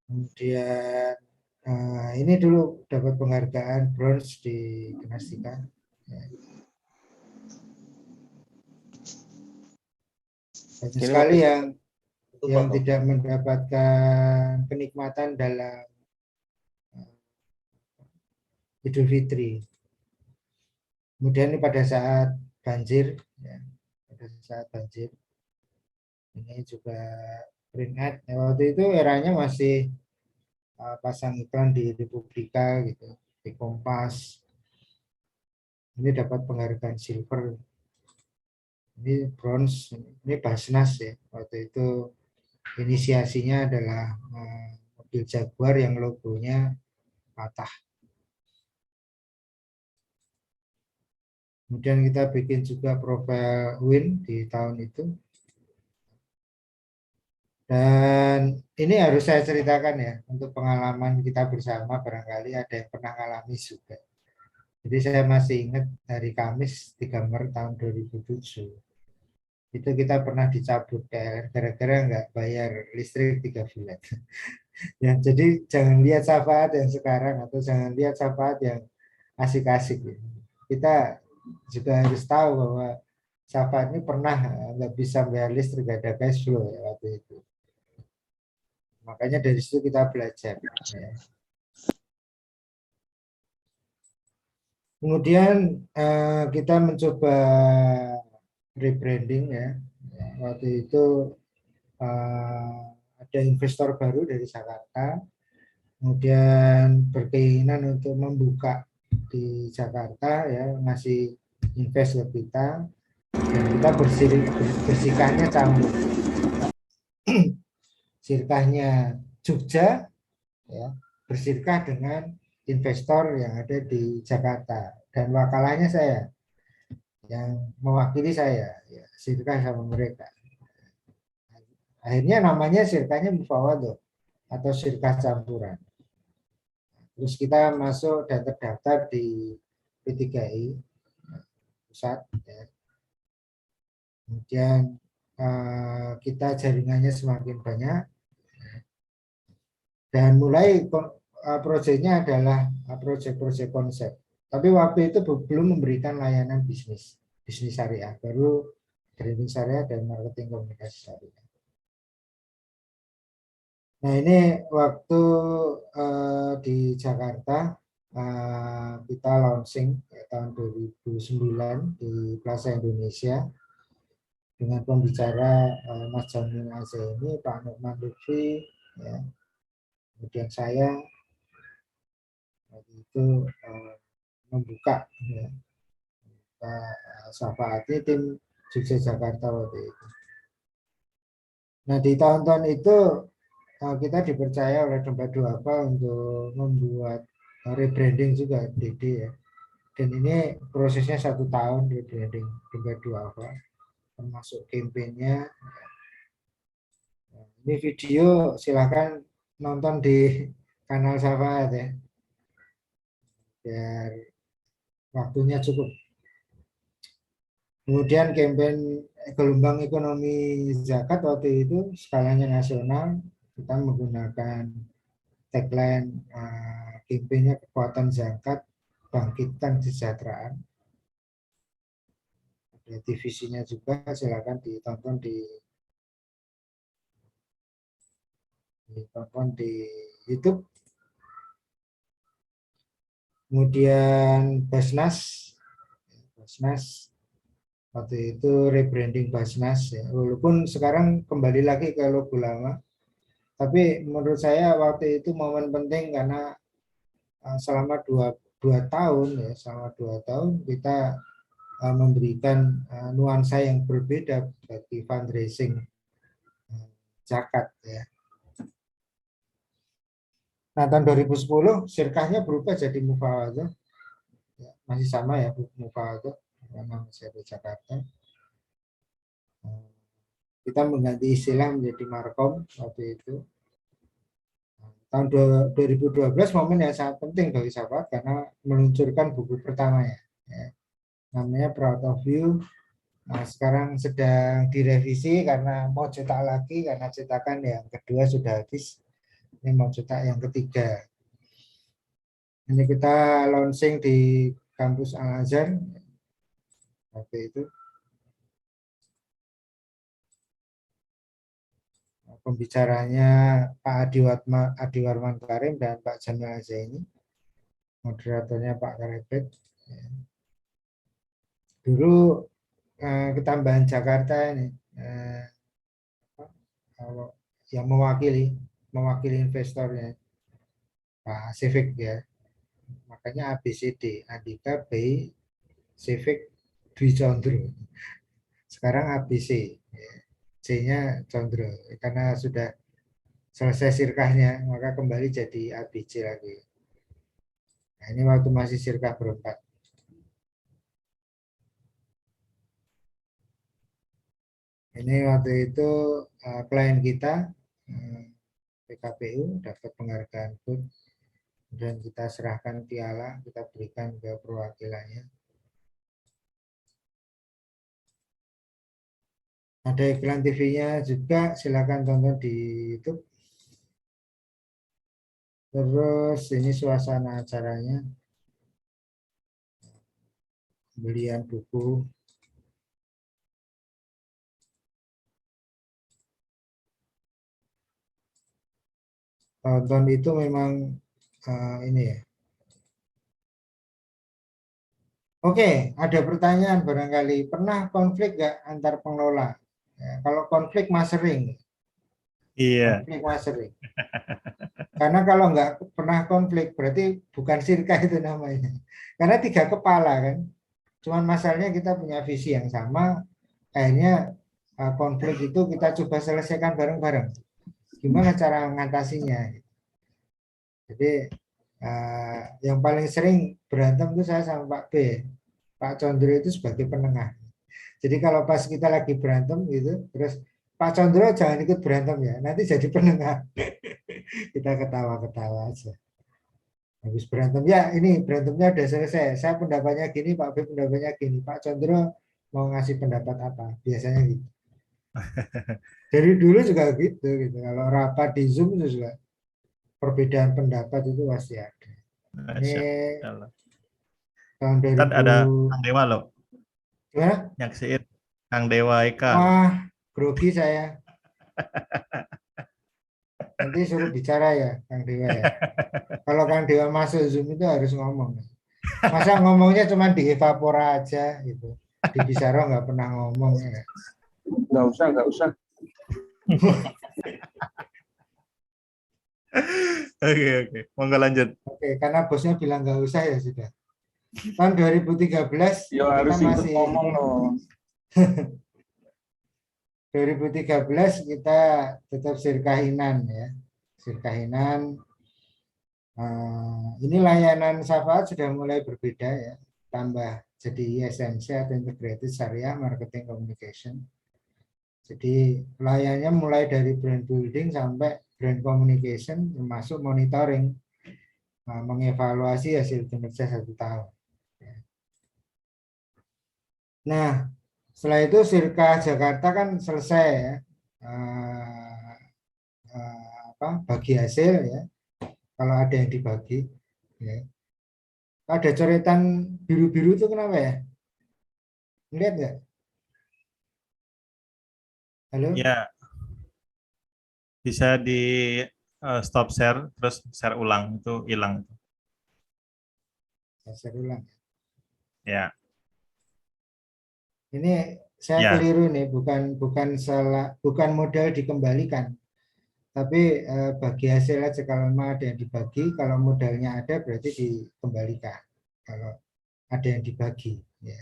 Kemudian ini dulu dapat penghargaan bronze di Gimnastika. Banyak sekali yang tidak mendapatkan kenikmatan dalam Idul Fitri. Kemudian ini pada saat banjir, ya, pada saat banjir, ini juga print ad. Ya, waktu itu eranya masih pasang iklan di Republika, gitu, di Kompas. Ini dapat penghargaan silver. Ini bronze, ini Basnas ya. Waktu itu inisiasinya adalah mobil Jaguar yang logonya patah. Kemudian kita bikin juga profil Win di tahun itu. Dan ini harus saya ceritakan ya, untuk pengalaman kita bersama, barangkali ada yang pernah alami juga. Jadi saya masih ingat hari Kamis 3 Maret tahun 2007. Itu kita pernah dicabut PLN gara-gara nggak bayar listrik 3 bulan. Ya, jadi jangan lihat syafaat yang sekarang atau jangan lihat syafaat yang asik-asik. Ya. Kita juga harus tahu bahwa syafaat ini pernah nggak bisa bayar listrik, nggak ada cash flow ya, waktu itu. Makanya dari situ kita belajar. Ya. Kemudian kita mencoba rebranding ya. Waktu itu ada investor baru dari Jakarta, kemudian berkeinginan untuk membuka di Jakarta ya, ngasih invest ke kita, dan kita bersihkannya campur. Sirkahnya Jogja ya, bersirkah dengan investor yang ada di Jakarta, dan wakalanya saya yang mewakili saya ya, sirkah sama mereka. Akhirnya namanya sirkahnya Mufawadoh atau sirkah campuran. Terus kita masuk dan terdaftar di P3I pusat. Ya. Kemudian kita jaringannya semakin banyak dan mulai proyeknya adalah proyek-proyek konsep. Tapi waktu itu belum memberikan layanan bisnis syariah, baru branding syariah dan marketing komunikasi syariah. Nah ini waktu di Jakarta kita launching tahun 2009 di Plaza Indonesia dengan pembicara Mas Jamil Azzaini, Pak Nukman Lutfi, ya. Kemudian saya waktu itu membuka ya, Syafaati tim Jogja Jakarta waktu itu. Nah di tahun-tahun itu kita dipercaya oleh Dompet Duafa untuk membuat rebranding juga DD ya. Dan ini prosesnya 1 tahun rebranding Dompet Duafa, termasuk kampanyenya. Ini video silahkan nonton di kanal Syafaat ya, biar waktunya cukup. Kemudian kampanye gelombang ekonomi zakat waktu itu skalanya nasional, kita menggunakan tagline kampanye kekuatan zakat, bangkitkan kesejahteraan. Ada divisinya juga, silakan ditonton di YouTube. Kemudian Basnas waktu itu rebranding Basnas ya. Walaupun sekarang kembali lagi ke logo lama, tapi menurut saya waktu itu momen penting karena selama dua tahun ya, selama 2 tahun kita memberikan nuansa yang berbeda bagi fundraising zakat ya. Nah tahun 2010 sirkahnya berubah jadi Mufawadoh ya, masih sama ya Mufawadoh karena masih ada Jakarta. Kita mengganti istilah menjadi Markom waktu itu. Tahun 2012 momen yang sangat penting bagi Syafaat karena meluncurkan buku pertamanya ya. Namanya Proud of You. Nah, sekarang sedang direvisi karena mau cetak lagi karena cetakan yang kedua sudah habis. Ini mau cetak yang ketiga. Ini kita launching di kampus Al Azhar waktu itu. Pembicaranya Pak Adi Warman Karim dan Pak Jamil Azzaini. Moderatornya Pak Karebet. Dulu ketambahan Jakarta ini yang mewakili investornya Pak Civic ya, makanya ABCD, Andika, B, Civic, Dwi Condro. Sekarang ABC ya. C-nya Condro karena sudah selesai sirkahnya, maka kembali jadi ABC lagi. Nah, ini waktu masih sirkah berempat. Ini waktu itu klien kita PKPU dapat penghargaan pun dan kita serahkan piala, kita berikan ke perwakilannya. Ada iklan TV-nya juga, silakan tonton di YouTube. Terus ini suasana acaranya, belian buku. Tonton itu memang ini ya. Oke, ada pertanyaan barangkali. Pernah konflik nggak antar pengelola? Ya, kalau konflik mah sering. Iya. Konflik mah sering. Karena kalau nggak pernah konflik, berarti bukan sirkah itu namanya. Karena tiga kepala kan. Cuman masalahnya kita punya visi yang sama, akhirnya konflik itu kita coba selesaikan bareng-bareng. Gimana cara mengatasinya? Jadi yang paling sering berantem itu saya sama Pak B. Pak Condro itu sebagai penengah. Jadi kalau pas kita lagi berantem gitu, terus Pak Condro jangan ikut berantem ya, nanti jadi penengah. Kita ketawa-ketawa aja. Habis berantem, ya ini berantemnya udah selesai. Saya pendapatnya gini, Pak B pendapatnya gini. Pak Condro mau ngasih pendapat apa? Biasanya gitu. Dari dulu juga gitu. Kalau rapat di Zoom itu juga perbedaan pendapat itu pasti ada. Ini Masya Allah. tahun Tad 2000 ada Kang Dewa loh, gimana? nyaksiin Kang Dewa Eka. Wah, grogi saya. Nanti suruh bicara ya, Kang Dewa ya. Kalau Kang Dewa masuk Zoom itu harus ngomong. Masa ngomongnya cuma di Evapora aja gitu. Di Bisaro nggak pernah ngomong ya. Nggak usah. Oke. Monggo lanjut. Oke, karena bosnya bilang nggak usah ya sudah. Tahun 2013 Ya kita harus ikut masih ngomong loh. 2013 kita tetap sirkahinan ya. Sirkahinan. Ini layanan syafaat sudah mulai berbeda ya. Tambah jadi ISMC atau Integrated Syariah Marketing Communication. Jadi layarnya mulai dari brand building sampai brand communication termasuk monitoring, mengevaluasi hasil kinerja 1 tahun. Nah, setelah itu Sirka Jakarta kan selesai ya, bagi hasil ya, kalau ada yang dibagi. Ya. Ada coretan biru-biru itu kenapa ya? Lihat nggak? Halo? Ya, bisa di stop share terus share ulang itu hilang. Saya ulang. Ya. Ini saya Ya. keliru nih, bukan salah, bukan modal dikembalikan, tapi bagi hasil aja. Kalau memang ada yang dibagi, kalau modalnya ada berarti dikembalikan. Kalau ada yang dibagi, ya.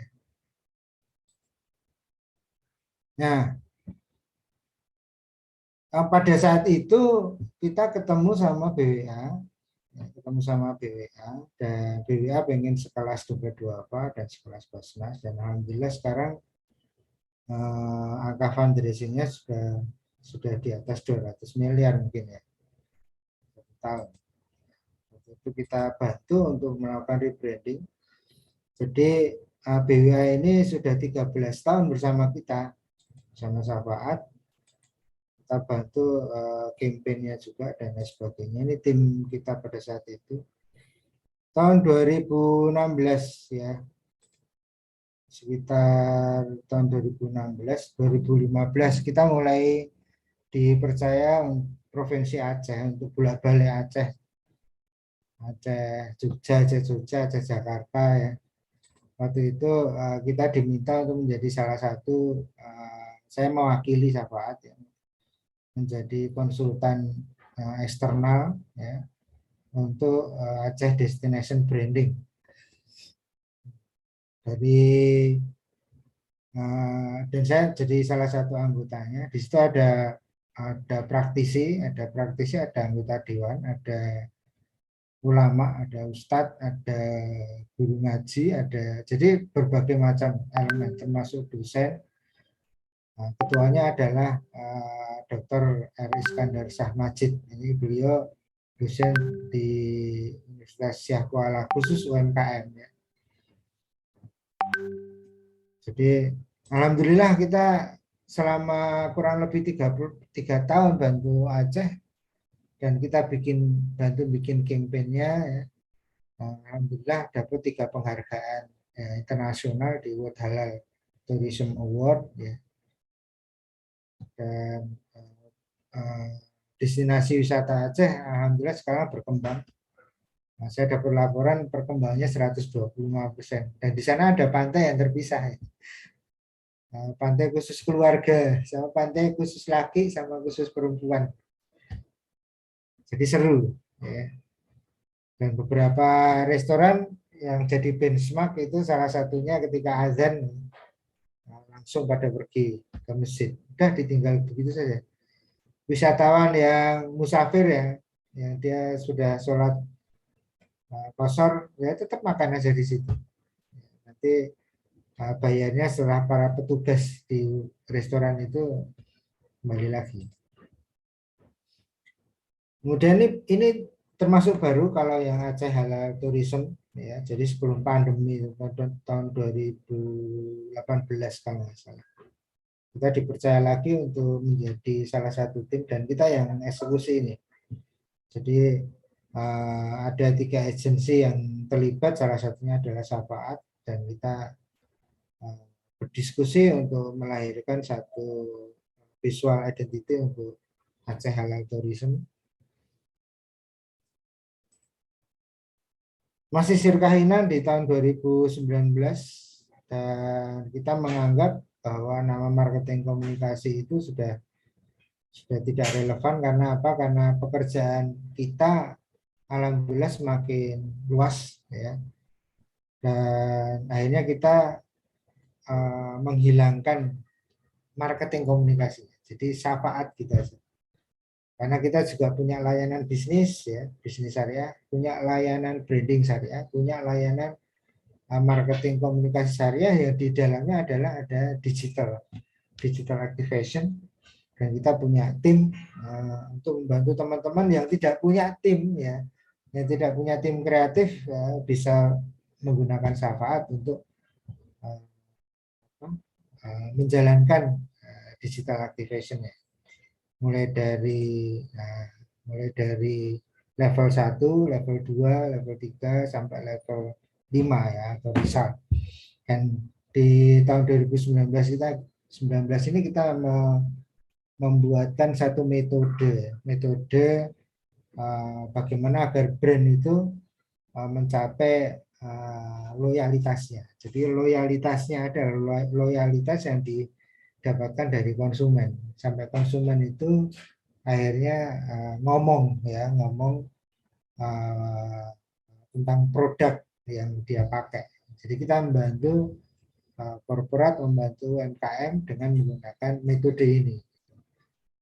Nah, pada saat itu kita ketemu sama BWA, dan BWA pengen sekelas dompet 2 dan sekelas Basnas, dan alhamdulillah sekarang angka fundraisingnya sudah di atas 200 miliar mungkin ya, 1 tahun. Itu kita bantu untuk melakukan rebranding. Jadi BWA ini sudah 13 tahun bersama kita, bersama Syafaat. Kita bantu kampanye juga dan lain sebagainya. Ini tim kita pada saat itu. Tahun 2016 ya, sekitar tahun 2016, 2015 kita mulai dipercaya Provinsi Aceh untuk bolak-balik Aceh, Jogja, Aceh Jakarta ya. Waktu itu kita diminta untuk menjadi salah satu, saya mewakili Syafaat ya, menjadi konsultan eksternal ya, untuk Aceh Destination Branding. Dan saya jadi salah satu anggotanya. Di situ ada praktisi, ada anggota dewan, ada ulama, ada ustadz, ada guru ngaji, jadi berbagai macam elemen termasuk dosen. Ketuanya adalah Dr. R. Iskandar Shah Majid. Ini beliau dosen di Universitas Syah Kuala khusus UMKM ya. Jadi alhamdulillah kita selama kurang lebih 33 tahun bantu Aceh, dan kita bantu bikin kampanyenya ya. Alhamdulillah dapat 3 penghargaan ya, internasional di World Halal Tourism Award ya. Dan destinasi wisata Aceh alhamdulillah sekarang berkembang. Nah, saya dapat laporan perkembangannya 125%. Dan di sana ada pantai yang terpisah ya. Pantai khusus keluarga, sama pantai khusus laki, sama khusus perempuan. Jadi seru ya. Dan beberapa restoran yang jadi benchmark itu salah satunya ketika azan langsung pada pergi ke masjid. Udah ditinggal begitu saja. Wisatawan yang musafir ya, yang dia sudah sholat qashar, ya tetap makan aja di situ. Nanti bayarnya setelah para petugas di restoran itu kembali lagi. Kemudian ini termasuk baru kalau yang Aceh Halal Tourism ya. Jadi sebelum pandemi tahun 2018 kalau nggak salah. Kita dipercaya lagi untuk menjadi salah satu tim dan kita yang eksekusi ini. Jadi ada 3 agensi yang terlibat, salah satunya adalah Syafaat, dan kita berdiskusi untuk melahirkan satu visual identity untuk Aceh Halal Tourism. Masih Sirkahinan di tahun 2019 dan kita menganggap bahwa nama marketing komunikasi itu sudah tidak relevan. Karena apa? Karena pekerjaan kita alhamdulillah semakin luas ya. Dan akhirnya kita menghilangkan marketing komunikasi. Jadi Syafaat kita. Karena kita juga punya layanan bisnis ya, bisnis syariah, punya layanan branding syariah, punya layanan marketing komunikasi syariah yang di dalamnya adalah ada digital activation, dan kita punya tim untuk membantu teman-teman yang tidak punya tim ya, yang tidak punya tim kreatif bisa menggunakan Syafaat untuk menjalankan digital activation ya. Mulai dari level 1, level 2, level 3 sampai level 5 ya, atau besar. Dan di tahun 2019 ini kita membuatkan satu metode bagaimana agar brand itu mencapai loyalitasnya. Jadi loyalitasnya adalah loyalitas yang didapatkan dari konsumen, sampai konsumen itu akhirnya ngomong tentang produk yang dia pakai. Jadi kita membantu korporat, membantu UMKM dengan menggunakan metode ini.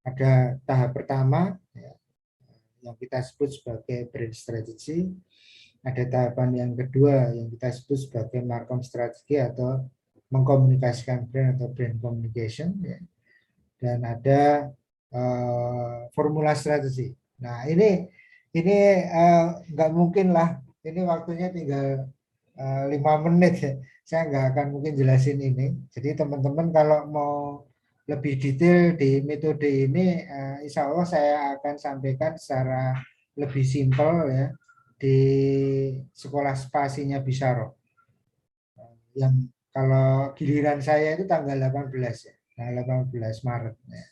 Ada tahap pertama ya, yang kita sebut sebagai brand strategy. Ada tahapan yang kedua yang kita sebut sebagai marketing strategi atau mengkomunikasikan brand atau brand communication ya. Dan ada formula strategi. Nah ini nggak mungkin lah, ini waktunya tinggal 5 menit ya. Saya nggak akan mungkin jelasin ini. Jadi teman-teman kalau mau lebih detail di metode ini, insya Allah saya akan sampaikan secara lebih simpel ya di sekolah spasinya Bisaro. Yang kalau giliran saya itu tanggal 18 ya, tanggal 18 Maret. Ya.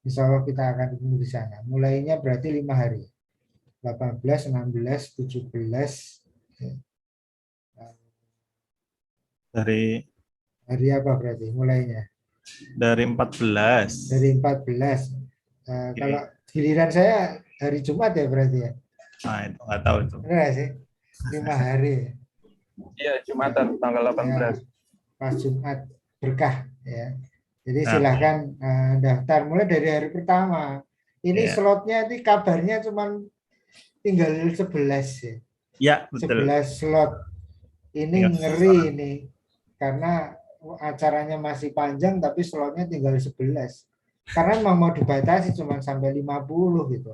Insya Allah kita akan ketemu di sana. Mulainya berarti 5 hari. 18, 16, 17. Ya. Dari apa berarti mulainya? Dari 14. Dari 14. Kalau giliran saya hari Jumat ya berarti ya? Nah, itu nggak tahu itu. Benar sih? 5 hari. Iya, Jumatan tanggal 18. Ya, pas Jumat berkah ya. Jadi silahkan daftar mulai dari hari pertama. Ini slotnya ini kabarnya cuma tinggal 11 ya. Ya, betul. 11 slot. Ini ngeri ini. Karena acaranya masih panjang tapi slotnya tinggal 11. Karena memang mau dibatasi cuma sampai 50 gitu.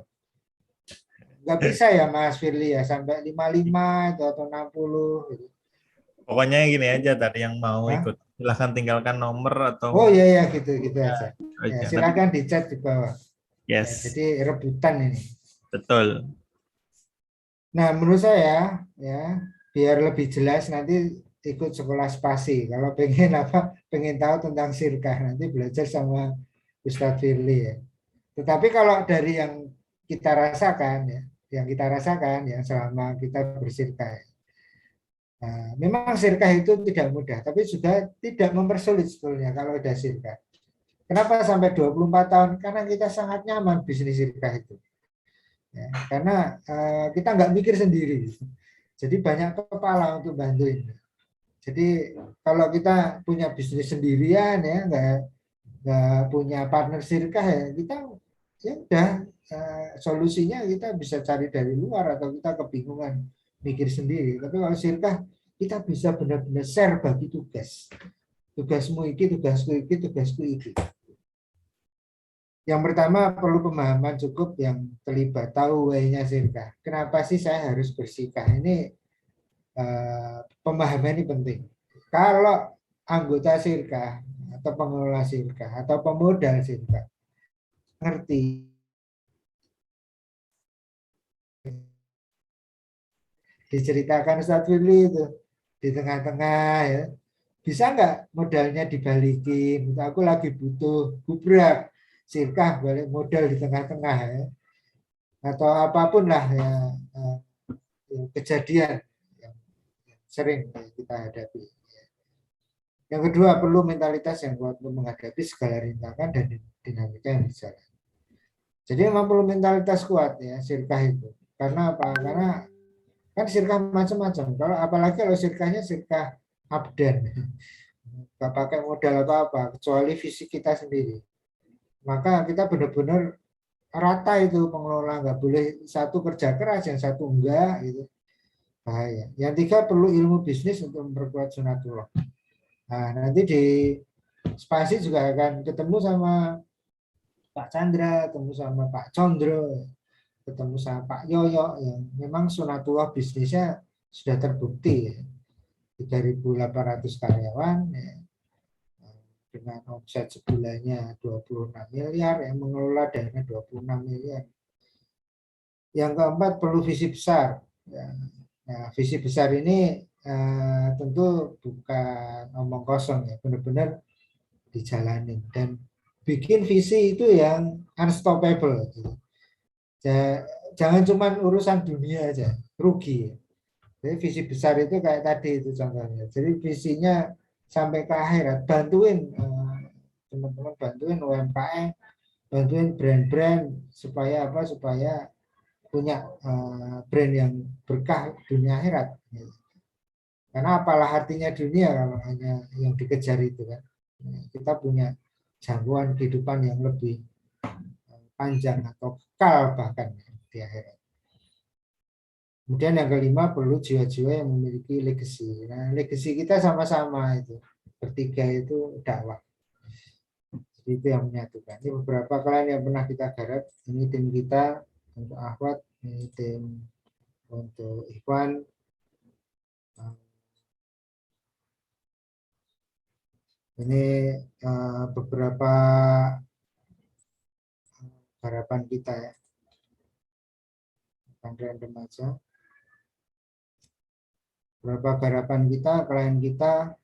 Nggak bisa ya Mas Firly ya sampai 55 itu atau 60 gitu. Pokoknya gini aja tadi yang mau Hah? ikut silahkan tinggalkan nomor atau Oh iya ya gitu gitu ya, aja. itu Ya aja. Nanti silakan di chat di bawah. Ya yes, jadi rebutan ini. betul. Nah menurut saya ya biar lebih jelas nanti ikut sekolah spasi. Kalau pengen apa pengen tahu tentang sirkah nanti belajar sama Ustadz Firly ya. Tetapi kalau dari yang kita rasakan ya, yang kita rasakan yang selama kita bersirkah, ya, nah, memang sirkah itu tidak mudah, tapi juga tidak mempersulit sebetulnya kalau sudah sirkah. Kenapa sampai 24 tahun? Karena kita sangat nyaman bisnis sirkah itu. Ya, karena kita nggak mikir sendiri. Jadi banyak kepala untuk bantuin. Jadi kalau kita punya bisnis sendirian ya, nggak punya partner sirkah ya, kita ya udah solusinya kita bisa cari dari luar atau kita kebingungan mikir sendiri. Tapi kalau sirkah kita bisa benar-benar share bagi tugas. Tugasmu ini, tugasku ini, tugasku ini. Yang pertama perlu pemahaman cukup yang terlibat, tahu why-nya sirkah. Kenapa sih saya harus bersirkah? Ini pemahaman ini penting. Kalau anggota sirkah atau pengelola sirkah atau pemodal sirkah ngerti diceritakan Ustadz Willy itu di tengah-tengah ya, bisa nggak modalnya dibalikin? Aku lagi butuh gubrak sirkah balik modal di tengah-tengah ya, atau apapun lah ya, kejadian yang sering kita hadapi. Yang kedua perlu mentalitas yang kuat untuk menghadapi segala rintangan dan dinamika yang berjalan. Jadi memang perlu mentalitas kuat ya sirkah itu. Karena apa? Karena kan sirkah macam-macam. Kalau apalagi kalau sirkahnya sirkah abdan, nggak pakai modal atau apa, kecuali visi kita sendiri. Maka kita benar-benar rata itu pengelola, nggak boleh satu kerja keras, yang satu enggak gitu. Bahaya. Yang tiga perlu ilmu bisnis untuk memperkuat sunatullah. Nah, nanti di spasi juga akan ketemu sama Pak Chandra, ketemu sama Pak Condro, ketemu sama Pak Yoyo yang memang sunatullah bisnisnya sudah terbukti ya. 3.800 karyawan ya, dengan omset sebulannya 26 miliar yang mengelola dana 26 miliar. Yang keempat perlu visi besar. Ya. Nah, visi besar ini tentu bukan omong kosong ya, benar-benar dijalanin dan bikin visi itu yang unstoppable. Jangan cuma urusan dunia aja, rugi. Jadi visi besar itu kayak tadi itu contohnya. Jadi visinya sampai ke akhirat, bantuin teman-teman, bantuin UMKM, bantuin brand-brand supaya apa? Supaya punya brand yang berkah dunia akhirat. Karena apalah artinya dunia kalau hanya yang dikejar itu kan. Kita punya jangkauan kehidupan yang lebih panjang atau kekal bahkan di akhirat. Kemudian yang kelima perlu jiwa-jiwa yang memiliki legacy. Nah, legacy kita sama-sama itu. Bertiga itu dakwah. Jadi itu yang menyatukan. Ini beberapa klien yang pernah kita garap. Ini tim kita untuk Ahwat, ini tim untuk Ikhwan. Ini beberapa harapan kita ya. Random remaja. Beberapa garapan kita, klien kita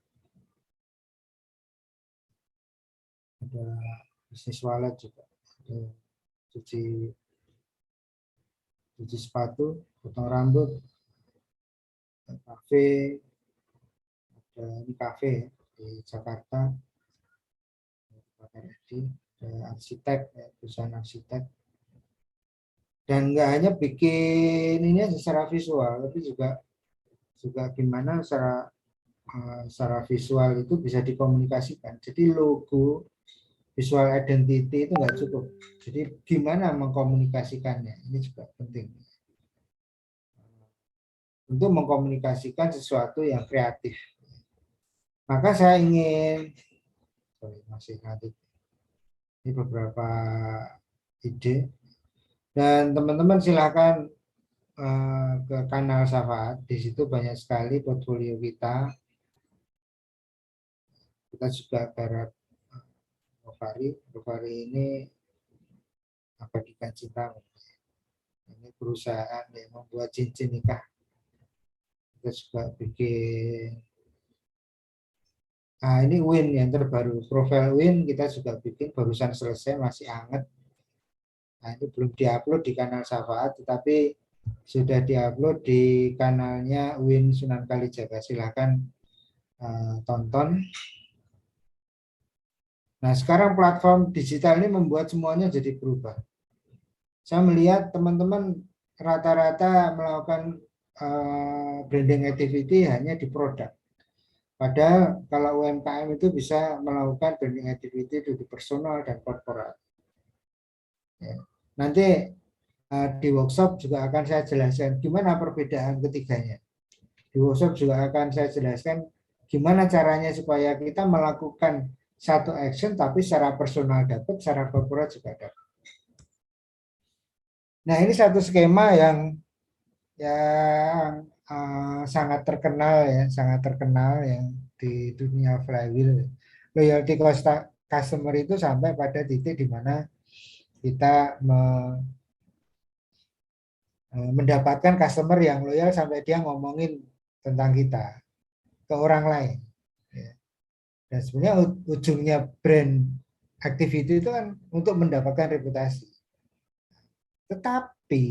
ada bisnis wallet juga, ada cuci sepatu, potong rambut, ada kafe, ada ini kafe di Jakarta, ada arsitek, ya, perusahaan arsitek. Dan nggak hanya bikin ini secara visual, tapi juga gimana secara visual itu bisa dikomunikasikan. Jadi logo, visual identity itu nggak cukup. Jadi gimana mengkomunikasikannya, ini juga penting. Untuk mengkomunikasikan sesuatu yang kreatif. Maka saya ingin, masih nanti, ini beberapa ide. Dan teman-teman silakan ke kanal Syafaat. Di situ banyak sekali portfolio kita. kita juga garap Rovari ini Abadikan Cinta. Ini perusahaan yang membuat cincin nikah. Kita juga bikin. Nah, ini Win yang terbaru. Profil Win kita juga bikin, barusan selesai, masih hangat. Nah, ini belum diupload di kanal Syafaat, tetapi sudah diupload di kanalnya Win Sunan Kalijaga. Silahkan tonton. Nah, sekarang platform digital ini membuat semuanya jadi berubah. Saya melihat teman-teman rata-rata melakukan branding activity hanya di produk. Padahal kalau UMKM itu bisa melakukan branding activity itu di personal dan korporat. Ya. Nanti di workshop juga akan saya jelaskan gimana perbedaan ketiganya. Di workshop juga akan saya jelaskan gimana caranya supaya kita melakukan satu action tapi secara personal dapat, secara korporat juga dapat. Nah, ini satu skema yang sangat terkenal yang di dunia flywheel. Loyalty customer itu sampai pada titik di mana kita mendapatkan customer yang loyal sampai dia ngomongin tentang kita ke orang lain. Dan sebenarnya ujungnya brand activity itu kan untuk mendapatkan reputasi. Tetapi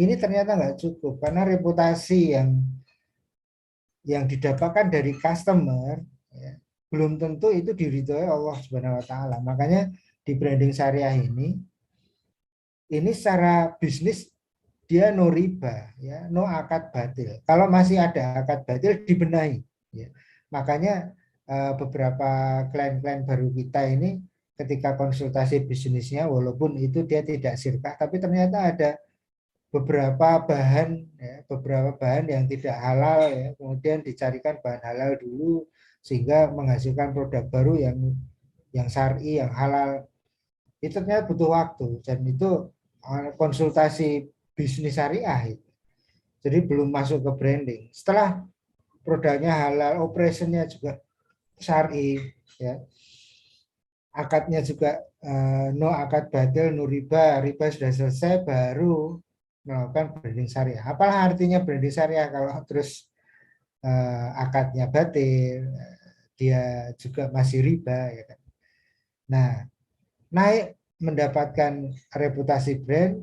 ini ternyata nggak cukup karena reputasi yang didapatkan dari customer belum tentu itu diridhoi Allah Subhanahu Wa Taala. Makanya di branding syariah ini secara bisnis dia no riba, ya, no akad batil. Kalau masih ada akad batil dibenahi. Ya. Makanya beberapa klien-klien baru kita ini ketika konsultasi bisnisnya, walaupun itu dia tidak syirkah, tapi ternyata ada beberapa bahan yang tidak halal, ya, kemudian dicarikan bahan halal dulu sehingga menghasilkan produk baru yang syar'i, yang halal. Itu ternyata butuh waktu dan itu konsultasi bisnis syariah itu. Jadi belum masuk ke branding. Setelah produknya halal, operationnya juga syar'i, ya. Akadnya juga no akad batil, no riba sudah selesai, baru melakukan branding syariah. Apalah artinya branding syariah kalau terus akadnya batil, dia juga masih riba, ya kan. Nah, naik mendapatkan reputasi brand,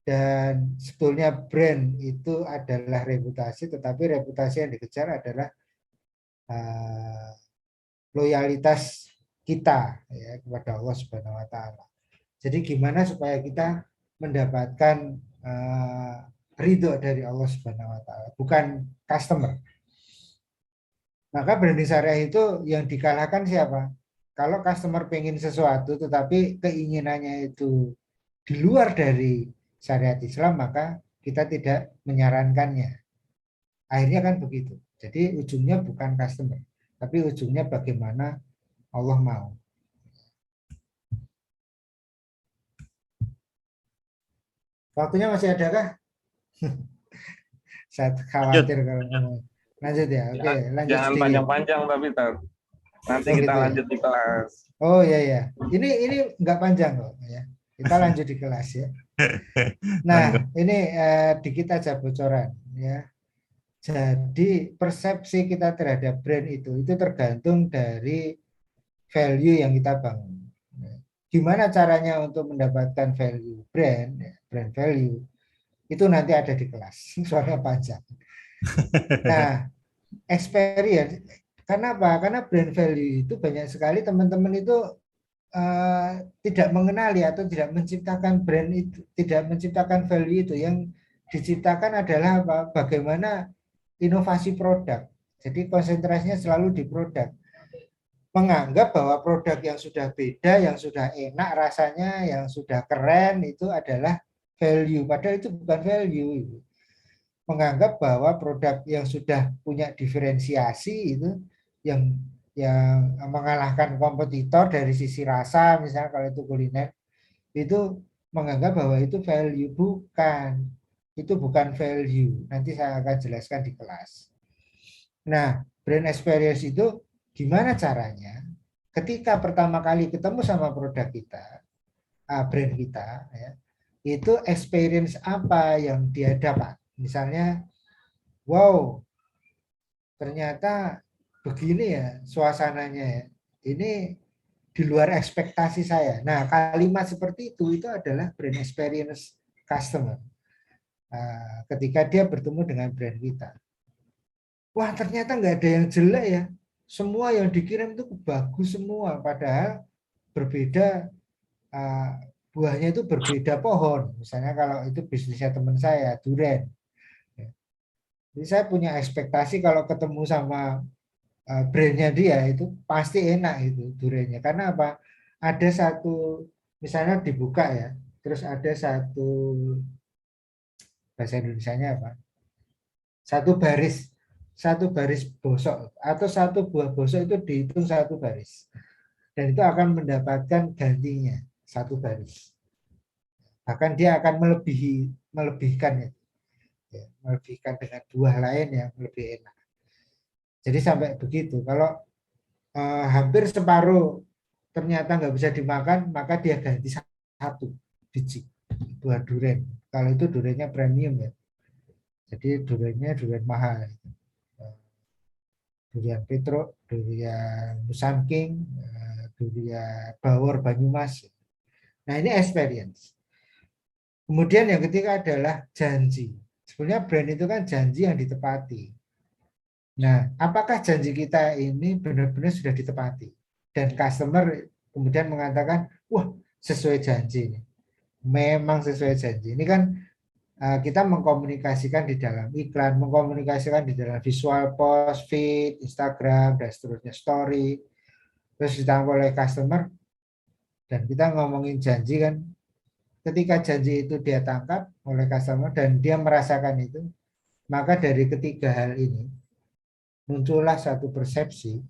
dan sebetulnya brand itu adalah reputasi, tetapi reputasi yang dikejar adalah loyalitas kita, ya, kepada Allah Subhanahu Wa Taala. Jadi gimana supaya kita mendapatkan ridho dari Allah Subhanahu Wa Taala, bukan customer. Maka branding syariah itu yang dikalahkan siapa? Kalau customer pengen sesuatu tetapi keinginannya itu di luar dari syariat Islam, maka kita tidak menyarankannya. Akhirnya kan begitu. Jadi ujungnya bukan customer, tapi ujungnya bagaimana Allah mau. Waktunya masih ada kah? Saya khawatir kalau mau. Lanjut ya. Oke, lanjut. Jangan panjang-panjang Pak Peter. Nanti kita gitu lanjut di kelas. Oh iya ya. Ini nggak panjang kok ya. Kita lanjut di kelas ya. Nah, ini dikit aja bocoran ya. Jadi persepsi kita terhadap brand itu tergantung dari value yang kita bangun. Gimana caranya untuk mendapatkan value brand value itu nanti ada di kelas. Soalnya panjang. Nah, experience. Kenapa? Karena brand value itu banyak sekali teman-teman itu tidak mengenali atau tidak menciptakan brand itu, tidak menciptakan value itu. Yang diciptakan adalah apa? Bagaimana inovasi produk. Jadi konsentrasinya selalu di produk. Menganggap bahwa produk yang sudah beda, yang sudah enak rasanya, yang sudah keren itu adalah value. Padahal itu bukan value. Menganggap bahwa produk yang sudah punya diferensiasi itu yang mengalahkan kompetitor dari sisi rasa, misalnya kalau itu kuliner, itu menganggap bahwa itu value. Bukan. Itu bukan value. Nanti saya akan jelaskan di kelas. Nah, brand experience itu gimana caranya ketika pertama kali ketemu sama produk kita, brand kita, ya, itu experience apa yang dia dapat. Misalnya, wow, ternyata begini ya suasananya ya. Ini di luar ekspektasi saya. Nah, kalimat seperti itu adalah brand experience customer. Ketika dia bertemu dengan brand kita. Wah, ternyata nggak ada yang jelek ya. Semua yang dikirim itu bagus semua. Padahal berbeda, buahnya itu berbeda pohon. Misalnya kalau itu bisnisnya teman saya, durian. Jadi saya punya ekspektasi kalau ketemu sama brandnya dia itu pasti enak itu duriannya. Karena apa? Ada satu, misalnya dibuka ya, terus ada satu, bahasa Indonesianya apa? Satu baris bosok atau satu buah bosok itu dihitung satu baris. Dan itu akan mendapatkan gantinya satu baris. Bahkan dia akan melebihkan ya, melebihkan dengan buah lain yang lebih enak. Jadi sampai begitu. Kalau hampir separuh ternyata nggak bisa dimakan, maka dia ganti satu biji buah durian. Kalau itu duriannya premium ya. Jadi duriannya durian mahal. Durian Petruk, durian Musangking, durian Bawor Banyumas. Nah, ini experience. Kemudian yang ketiga adalah janji. Sebenarnya brand itu kan janji yang ditepati. Nah, apakah janji kita ini benar-benar sudah ditepati? Dan customer kemudian mengatakan, wah, sesuai janji ini. Memang sesuai janji. Ini kan kita mengkomunikasikan di dalam iklan, mengkomunikasikan di dalam visual post, feed, Instagram, dan seterusnya, story. Terus ditangkap oleh customer, dan kita ngomongin janji kan, ketika janji itu dia tangkap oleh customer dan dia merasakan itu, maka dari ketiga hal ini, muncullah satu persepsi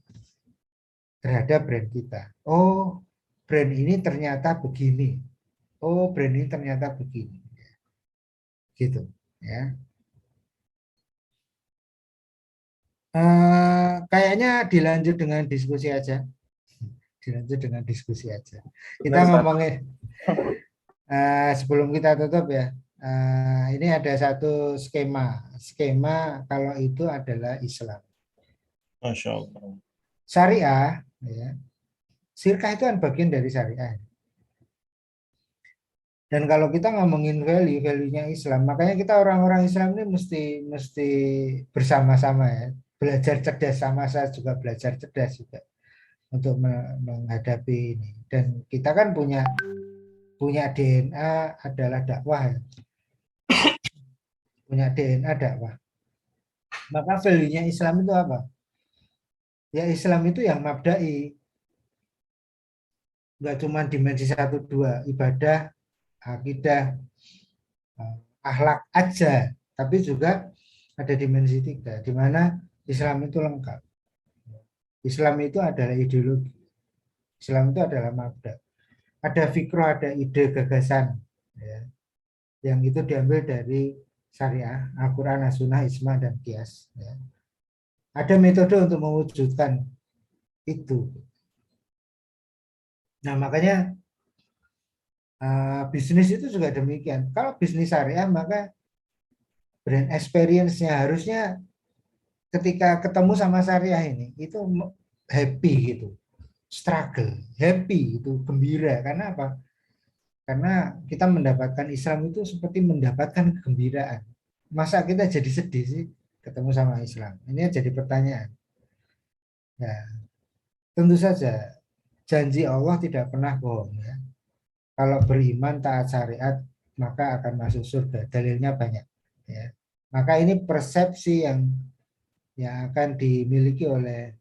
terhadap brand kita. Oh, brand ini ternyata begini. Oh, brand ini ternyata begini. Gitu, ya. Kayaknya dilanjut dengan diskusi aja. Dilanjut dengan diskusi aja. Kita ngomongin sebelum kita tutup ya. Ini ada satu skema. Skema kalau itu adalah Islam. Masya Allah. Syariah, ya. Sirkah itu kan bagian dari syariah. Dan kalau kita ngomongin value-nya Islam, makanya kita orang-orang Islam ini mesti bersama-sama ya. Belajar cerdas, sama saya juga belajar cerdas juga untuk menghadapi ini. Dan kita kan punya DNA adalah dakwah ya. Punya DNA dakwah. Maka value-nya Islam itu apa? Ya Islam itu yang mabda'i. Enggak cuma dimensi 1-2, ibadah, akidah, akhlak aja, tapi juga ada dimensi 3, di mana Islam itu lengkap. Islam itu adalah ideologi. Islam itu adalah mabda. Ada fikroh, ada ide, gagasan, ya, yang itu diambil dari syariah, Al-Quran, As-Sunnah, Ijma, dan Qiyas. Ya. Ada metode untuk mewujudkan itu. Nah, makanya bisnis itu juga demikian. Kalau bisnis syariah, maka brand experience-nya harusnya ketika ketemu sama syariah ini, itu happy gitu. Struggle, happy, itu gembira. Karena apa? Karena kita mendapatkan Islam itu seperti mendapatkan kegembiraan. Masa kita jadi sedih sih ketemu sama Islam? Ini jadi pertanyaan. Ya, tentu saja janji Allah tidak pernah bohong ya. Kalau beriman taat syariat maka akan masuk surga. Dalilnya banyak ya. Maka ini persepsi yang akan dimiliki oleh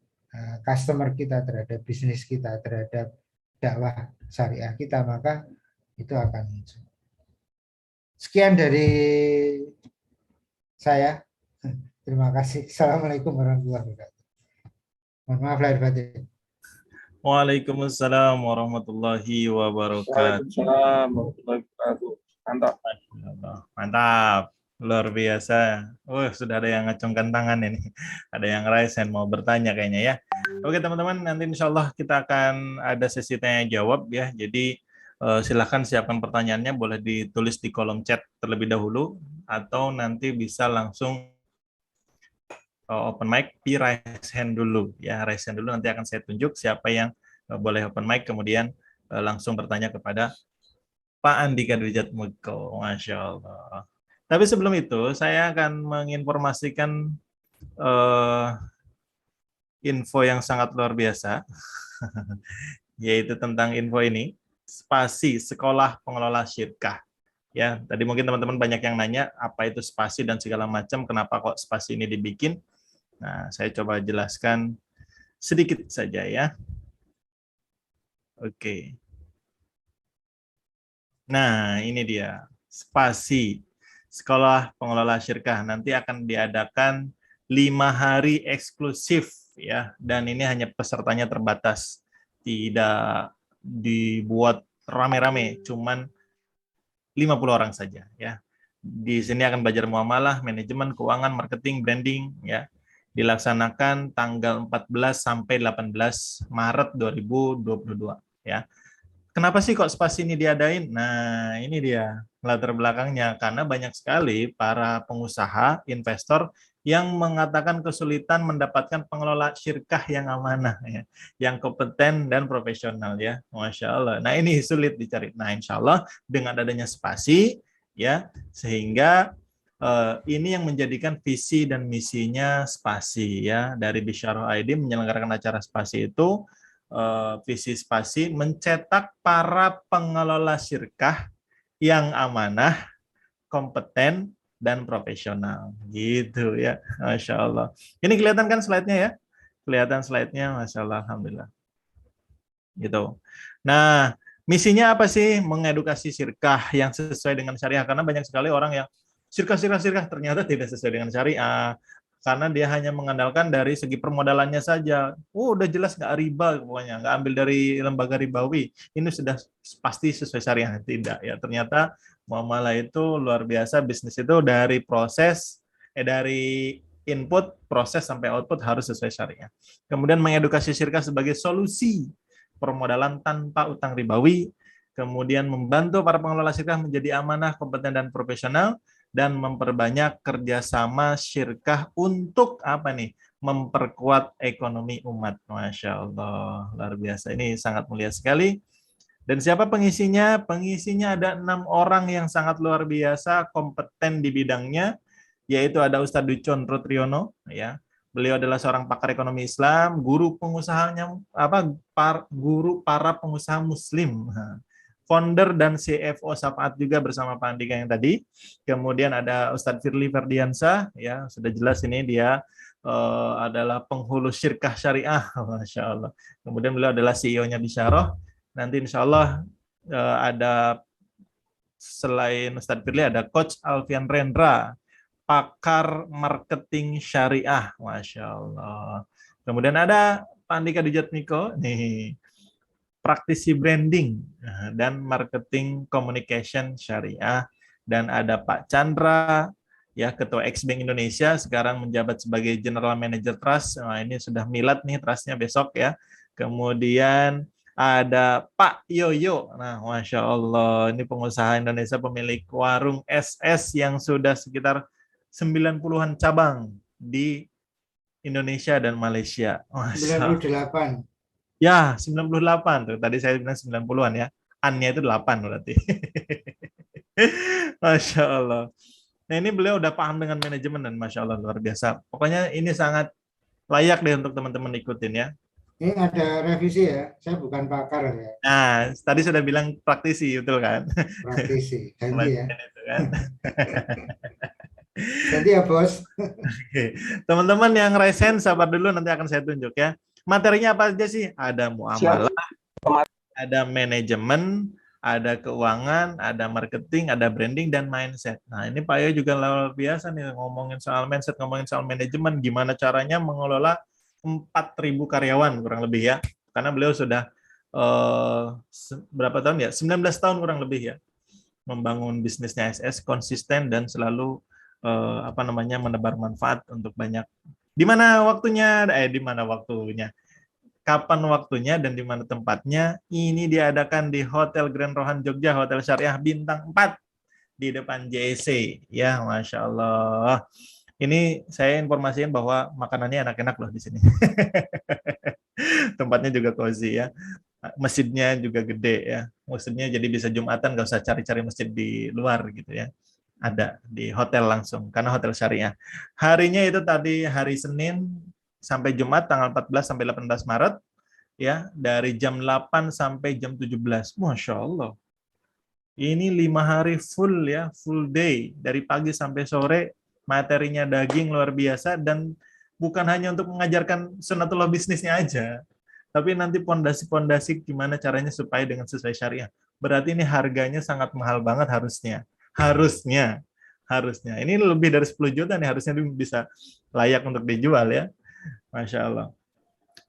customer kita terhadap bisnis kita, terhadap dakwah syariah kita, maka itu akan muncul. Sekian dari saya. Terima kasih. Assalamualaikum warahmatullahi wabarakatuh. Mohon maaf lahir batin. Waalaikumsalam warahmatullahi wabarakatuh. Waalaikumsalam warahmatullahi wabarakatuh. Mantap. Mantap. Luar biasa. Sudah ada yang ngacungkan tangan ini. Ada yang raise hand mau bertanya kayaknya ya. Oke teman-teman, nanti insya Allah kita akan ada sesi tanya jawab ya. Jadi silakan siapkan pertanyaannya, boleh ditulis di kolom chat terlebih dahulu atau nanti bisa langsung open mic di raise hand dulu ya. Raise hand dulu, nanti akan saya tunjuk siapa yang boleh open mic, kemudian langsung bertanya kepada Pak Andika Dwijatmoko. Masya Allah. Tapi sebelum itu saya akan menginformasikan info yang sangat luar biasa, yaitu tentang info ini, spasi Sekolah Pengelola Syirkah. Ya, tadi mungkin teman-teman banyak yang nanya apa itu spasi dan segala macam, kenapa kok spasi ini dibikin. Nah, saya coba jelaskan sedikit saja ya. Oke. Nah, ini dia, spasi Sekolah Pengelola Syirkah. Nanti akan diadakan 5 hari eksklusif ya, dan ini hanya pesertanya terbatas, tidak dibuat rame-rame, cuman 50 orang saja ya. Di sini akan belajar muamalah, manajemen, keuangan, marketing, branding ya. Dilaksanakan tanggal 14 sampai 18 Maret 2022 ya. Kenapa sih kok spasi ini diadain? Nah, ini dia latar belakangnya. Karena banyak sekali para pengusaha, investor yang mengatakan kesulitan mendapatkan pengelola syirkah yang amanah, ya, yang kompeten dan profesional ya, Masya Allah. Nah, ini sulit dicari. Nah, insya Allah dengan adanya spasi, ya, sehingga ini yang menjadikan visi dan misinya spasi ya, dari Bisyarah ID menyelenggarakan acara spasi itu. Visi spasi mencetak para pengelola syirkah yang amanah, kompeten, dan profesional. Gitu ya, Masya Allah. Ini kelihatan kan slide-nya ya? Kelihatan slide-nya, Masya Allah, Alhamdulillah. Gitu. Nah, misinya apa sih? Mengedukasi syirkah yang sesuai dengan syariah. Karena banyak sekali orang yang syirkah ternyata tidak sesuai dengan syariah. Karena dia hanya mengandalkan dari segi permodalannya saja. Udah jelas nggak riba pokoknya, nggak ambil dari lembaga ribawi. Ini sudah pasti sesuai syariah. Tidak ya, ternyata muamalah itu luar biasa. Bisnis itu dari proses, dari input, proses sampai output harus sesuai syariah. Kemudian mengedukasi syirkah sebagai solusi permodalan tanpa utang ribawi, kemudian membantu para pengelola syirkah menjadi amanah, kompeten, dan profesional, dan memperbanyak kerjasama syirkah untuk apa nih? Memperkuat ekonomi umat. Masya Allah, luar biasa. Ini sangat mulia sekali. Dan siapa pengisinya? Pengisinya ada 6 orang yang sangat luar biasa, kompeten di bidangnya, yaitu ada Ustadz Ducon Rutriono, ya. Beliau adalah seorang pakar ekonomi Islam, guru pengusahanya guru para pengusaha Muslim, founder dan CFO Safaat juga bersama Pak Andika yang tadi. Kemudian ada Ustadz Firly Ferdiansyah, ya sudah jelas ini dia adalah penghulu syirkah syariah, Masya Allah. Kemudian beliau adalah CEO-nya Bisyarah. Nanti Insya Allah ada selain Ustadz Firly ada Coach Alfian Rendra, pakar marketing syariah, Masya Allah. Kemudian ada Pak Andika Dwijatmoko, nih, praktisi branding dan marketing communication syariah. Dan ada Pak Chandra, ya, Ketua Ex-Bank Indonesia, sekarang menjabat sebagai General Manager Trust. Nah, ini sudah milad nih trustnya besok ya. Kemudian ada Pak Yoyo. Nah, Masya Allah, ini pengusaha Indonesia, pemilik warung SS yang sudah sekitar 90-an cabang di Indonesia dan Malaysia. Masya Allah. 98. Ya, 98 tuh. Tadi saya bilang 90-an ya. An-nya itu 8 berarti. Masya Allah. Nah, ini beliau udah paham dengan manajemen dan Masya Allah luar biasa. Pokoknya ini sangat layak deh untuk teman-teman ikutin ya. Ini ada revisi ya, saya bukan pakar ya. Nah, tadi sudah bilang praktisi, betul kan? Praktisi, janji ya. Itu kan. Jadi ya bos. Oke. Teman-teman yang raise hand, sabar dulu, nanti akan saya tunjuk ya. Materinya apa aja sih? Ada muamalah, ada manajemen, ada keuangan, ada marketing, ada branding, dan mindset. Nah, ini Pak Yo juga luar biasa nih, ngomongin soal mindset, ngomongin soal manajemen, gimana caranya mengelola 4.000 karyawan kurang lebih ya. Karena beliau sudah berapa tahun ya? 19 tahun kurang lebih ya. Membangun bisnisnya SS konsisten dan selalu menebar manfaat untuk banyak. Di mana waktunya? Di mana waktunya? kapan waktunya dan di mana tempatnya. Ini diadakan di Hotel Grand Rohan Jogja, Hotel Syariah Bintang 4 di depan JEC. Ya, Masya Allah. Ini saya informasikan bahwa makanannya enak-enak loh di sini. Tempatnya juga cozy ya. Masjidnya juga gede ya. Maksudnya jadi bisa Jumatan, nggak usah cari-cari masjid di luar gitu ya. Ada di hotel langsung, karena hotel syariah. Harinya itu tadi hari Senin sampai Jumat tanggal 14 sampai 18 Maret ya, dari jam 8 sampai jam 17. Masya Allah. Ini 5 hari full ya, full day. Dari pagi sampai sore, materinya daging luar biasa, dan bukan hanya untuk mengajarkan sunatullah bisnisnya aja, tapi nanti pondasi-pondasi gimana caranya supaya dengan sesuai syariah. Berarti ini harganya sangat mahal banget harusnya. Harusnya. Ini lebih dari 10 juta nih, harusnya bisa layak untuk dijual ya. Masya Allah.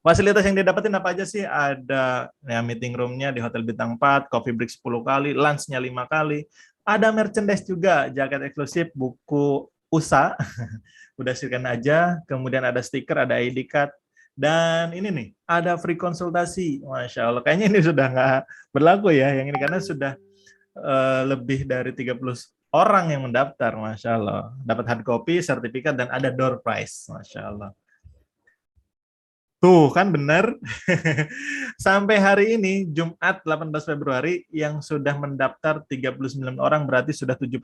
Fasilitas yang didapatin apa aja sih? Ada ya, meeting room-nya di Hotel Bintang 4, coffee break 10 kali, lunch-nya 5 kali. Ada merchandise juga, jaket eksklusif, buku USA. Udah siapkan aja. Kemudian ada stiker, ada ID card. Dan ini nih, ada free konsultasi. Masya Allah. Kayaknya ini sudah nggak berlaku ya, yang ini karena sudah lebih dari 30 orang yang mendaftar. Masya Allah. Dapat hard copy, sertifikat, dan ada door prize. Masya Allah. Tuh kan benar. Sampai hari ini Jumat 18 Februari yang sudah mendaftar 39 orang, berarti sudah 78%.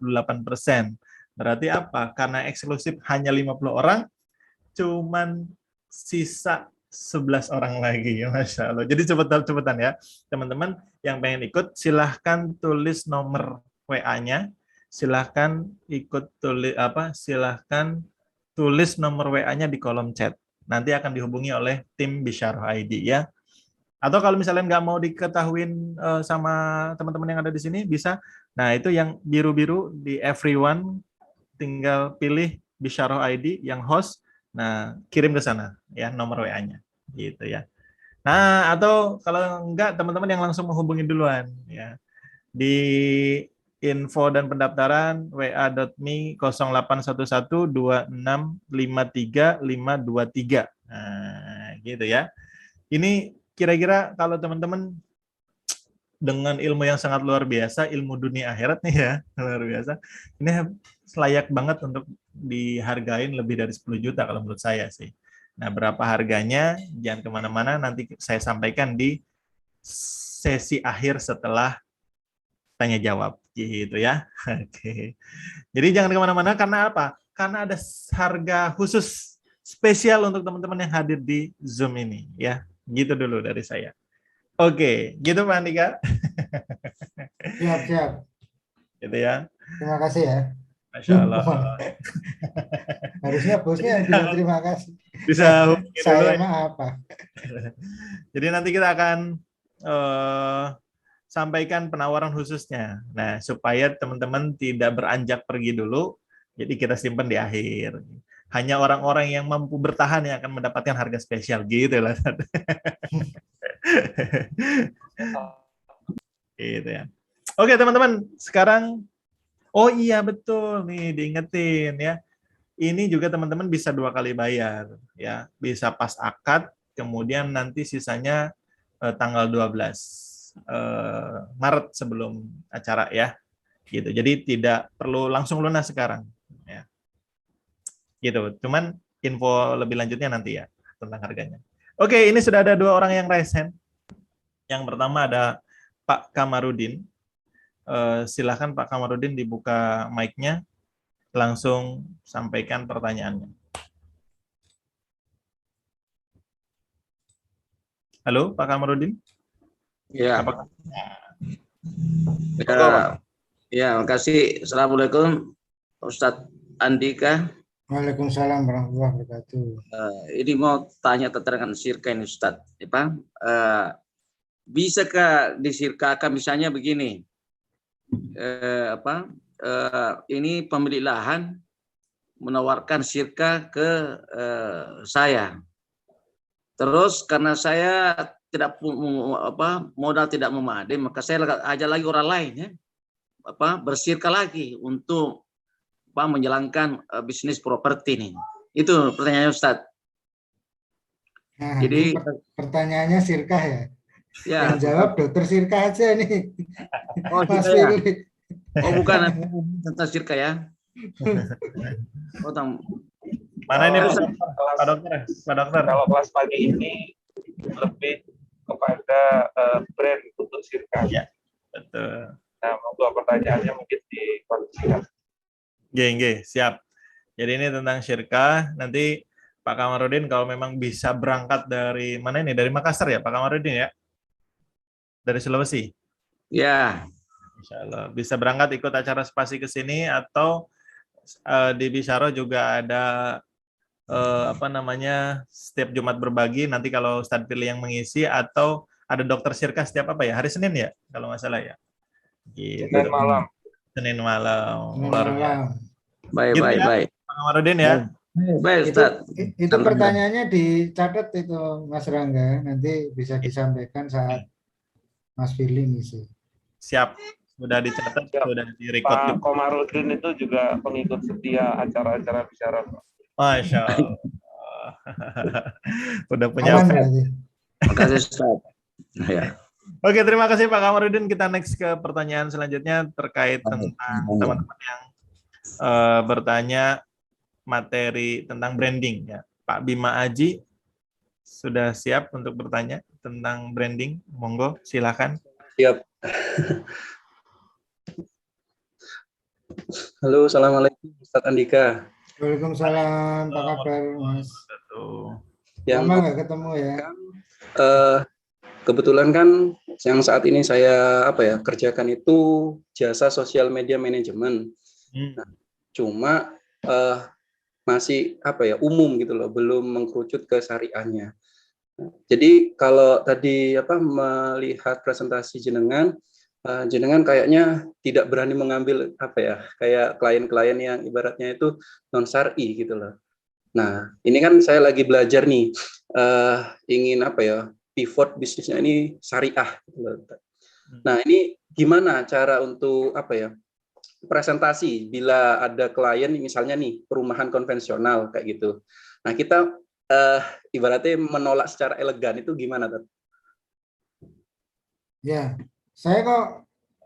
Berarti apa? Karena eksklusif hanya 50 orang, cuman sisa 11 orang lagi. Masya Allah. Jadi cepetan ya. Teman-teman yang pengen ikut silahkan tulis nomor WA-nya. Silahkan silahkan tulis nomor WA-nya di kolom chat. Nanti akan dihubungi oleh tim Bisyarah ID ya. Atau kalau misalnya nggak mau diketahuin sama teman-teman yang ada di sini, bisa. Nah, itu yang biru-biru di everyone, tinggal pilih Bisyarah ID yang host. Nah, kirim ke sana ya nomor WA-nya. Gitu ya. Nah, atau kalau enggak, teman-teman yang langsung menghubungi duluan ya. Di info dan pendaftaran wa.me 0811265353. Nah, gitu ya. Ini kira-kira kalau teman-teman dengan ilmu yang sangat luar biasa, ilmu dunia akhirat nih ya, luar biasa. Ini layak banget untuk dihargain lebih dari 10 juta kalau menurut saya sih. Nah, berapa harganya? Jangan kemana-mana, nanti saya sampaikan di sesi akhir setelah tanya jawab gitu ya. Oke. Jadi jangan kemana-mana, karena apa? Karena ada harga khusus spesial untuk teman-teman yang hadir di Zoom ini ya. Gitu dulu dari saya. Oke, gitu Pak Andika. Siap. Gitu ya. Terima kasih ya. Masya Allah. Harusnya bosnya bilang terima kasih. Bisa saya mah apa? Jadi nanti kita akan sampaikan penawaran khususnya. Nah, supaya teman-teman tidak beranjak pergi dulu, jadi kita simpan di akhir. Hanya orang-orang yang mampu bertahan yang akan mendapatkan harga spesial gitu lah. Gitu ya. Oke, teman-teman, sekarang oh iya betul nih diingetin ya. Ini juga teman-teman bisa 2 kali bayar ya. Bisa pas akad, kemudian nanti sisanya tanggal 12 Maret sebelum acara ya. Gitu. Jadi tidak perlu langsung lunas sekarang ya. Gitu. Cuman info lebih lanjutnya nanti ya tentang harganya. Oke, ini sudah ada 2 orang yang raise hand. Yang pertama ada Pak Kamarudin. Silakan Pak Kamarudin dibuka mic-nya, langsung sampaikan pertanyaannya. Halo Pak Kamarudin. Ya. Apakah? Ya, makasih. Assalamualaikum Ustadz Andika. Waalaikumsalam warahmatullahi wabarakatuh. Ini mau tanya tentang sirka ini Ustadz. Bisakah disirkakan misalnya begini? Ini pemilik lahan menawarkan sirka ke saya. Terus karena saya tidak modal tidak memadai, maka saya ajak lagi orang lain ya, bersirka lagi untuk menjalankan bisnis properti ini. Itu pertanyaannya Ustadz. Nah, Jadi ini pertanyaannya Sirkah ya. ya, Yang jawab dokter Sirkah aja nih, oh Mas Sirka ya. Firly. Oh bukan tentang Sirka ya. Oh, Mana ini Kalau Pak kelas Dokter? Pak Dokter. kalau kelas pagi ini lebih kepada brand untuk Sirka. Ya, betul. Nah, untuk pertanyaannya mungkin dikondisikan. Oke, siap. Jadi ini tentang syirkah. Nanti Pak Kamarudin kalau memang bisa berangkat dari mana ini? Dari Makassar ya, Pak Kamarudin ya? Dari Sulawesi. ya. Insya Allah. Bisa berangkat ikut acara spasi ke sini atau di Bisyaro juga ada apa namanya setiap Jumat berbagi. Nanti kalau Ustadz pilih yang mengisi atau ada dokter syirkah setiap apa ya? Hari Senin ya, kalau nggak salah ya. Gitu. Senin malam. Senin malam. Senin Luar malam. biasa. Baik, Gitu baik, ya, baik. Pak Kamarudin ya. Baik, Itu, Ustaz. itu pertanyaannya dicatat itu Mas Rangga, nanti bisa disampaikan saat Mas Firly ngisi. Siap. Sudah dicatat, Siap. sudah direkod Pak juga. Komarudin itu juga pengikut setia acara-acara bicara. Masya Allah. Udah punya Aman fans. berarti. Makasih, Ustaz. Ya. Oke, terima kasih Pak Kamarudin. Kita next ke pertanyaan selanjutnya terkait tentang teman-teman yang bertanya materi tentang branding ya. Pak Bima Aji sudah siap untuk bertanya tentang branding. Monggo, silakan. Siap. Halo, assalamualaikum Ustadz Andika. Waalaikumsalam, apa kabar Mas? Yang Lama nggak ketemu ya? Kebetulan kan yang saat ini saya kerjakan itu jasa sosial media manajemen. Nah, cuma masih umum gitu loh, belum mengkerucut ke syariahnya. Jadi kalau tadi melihat presentasi jenengan kayaknya tidak berani mengambil kayak klien-klien yang ibaratnya itu non syar'i gitu loh. Nah, ini kan saya lagi belajar nih, ingin pivot bisnisnya ini syariah gitu loh. Nah, ini gimana cara untuk presentasi bila ada klien misalnya nih perumahan konvensional kayak gitu. Nah, kita ibaratnya menolak secara elegan itu gimana, Tat? Ya, saya kok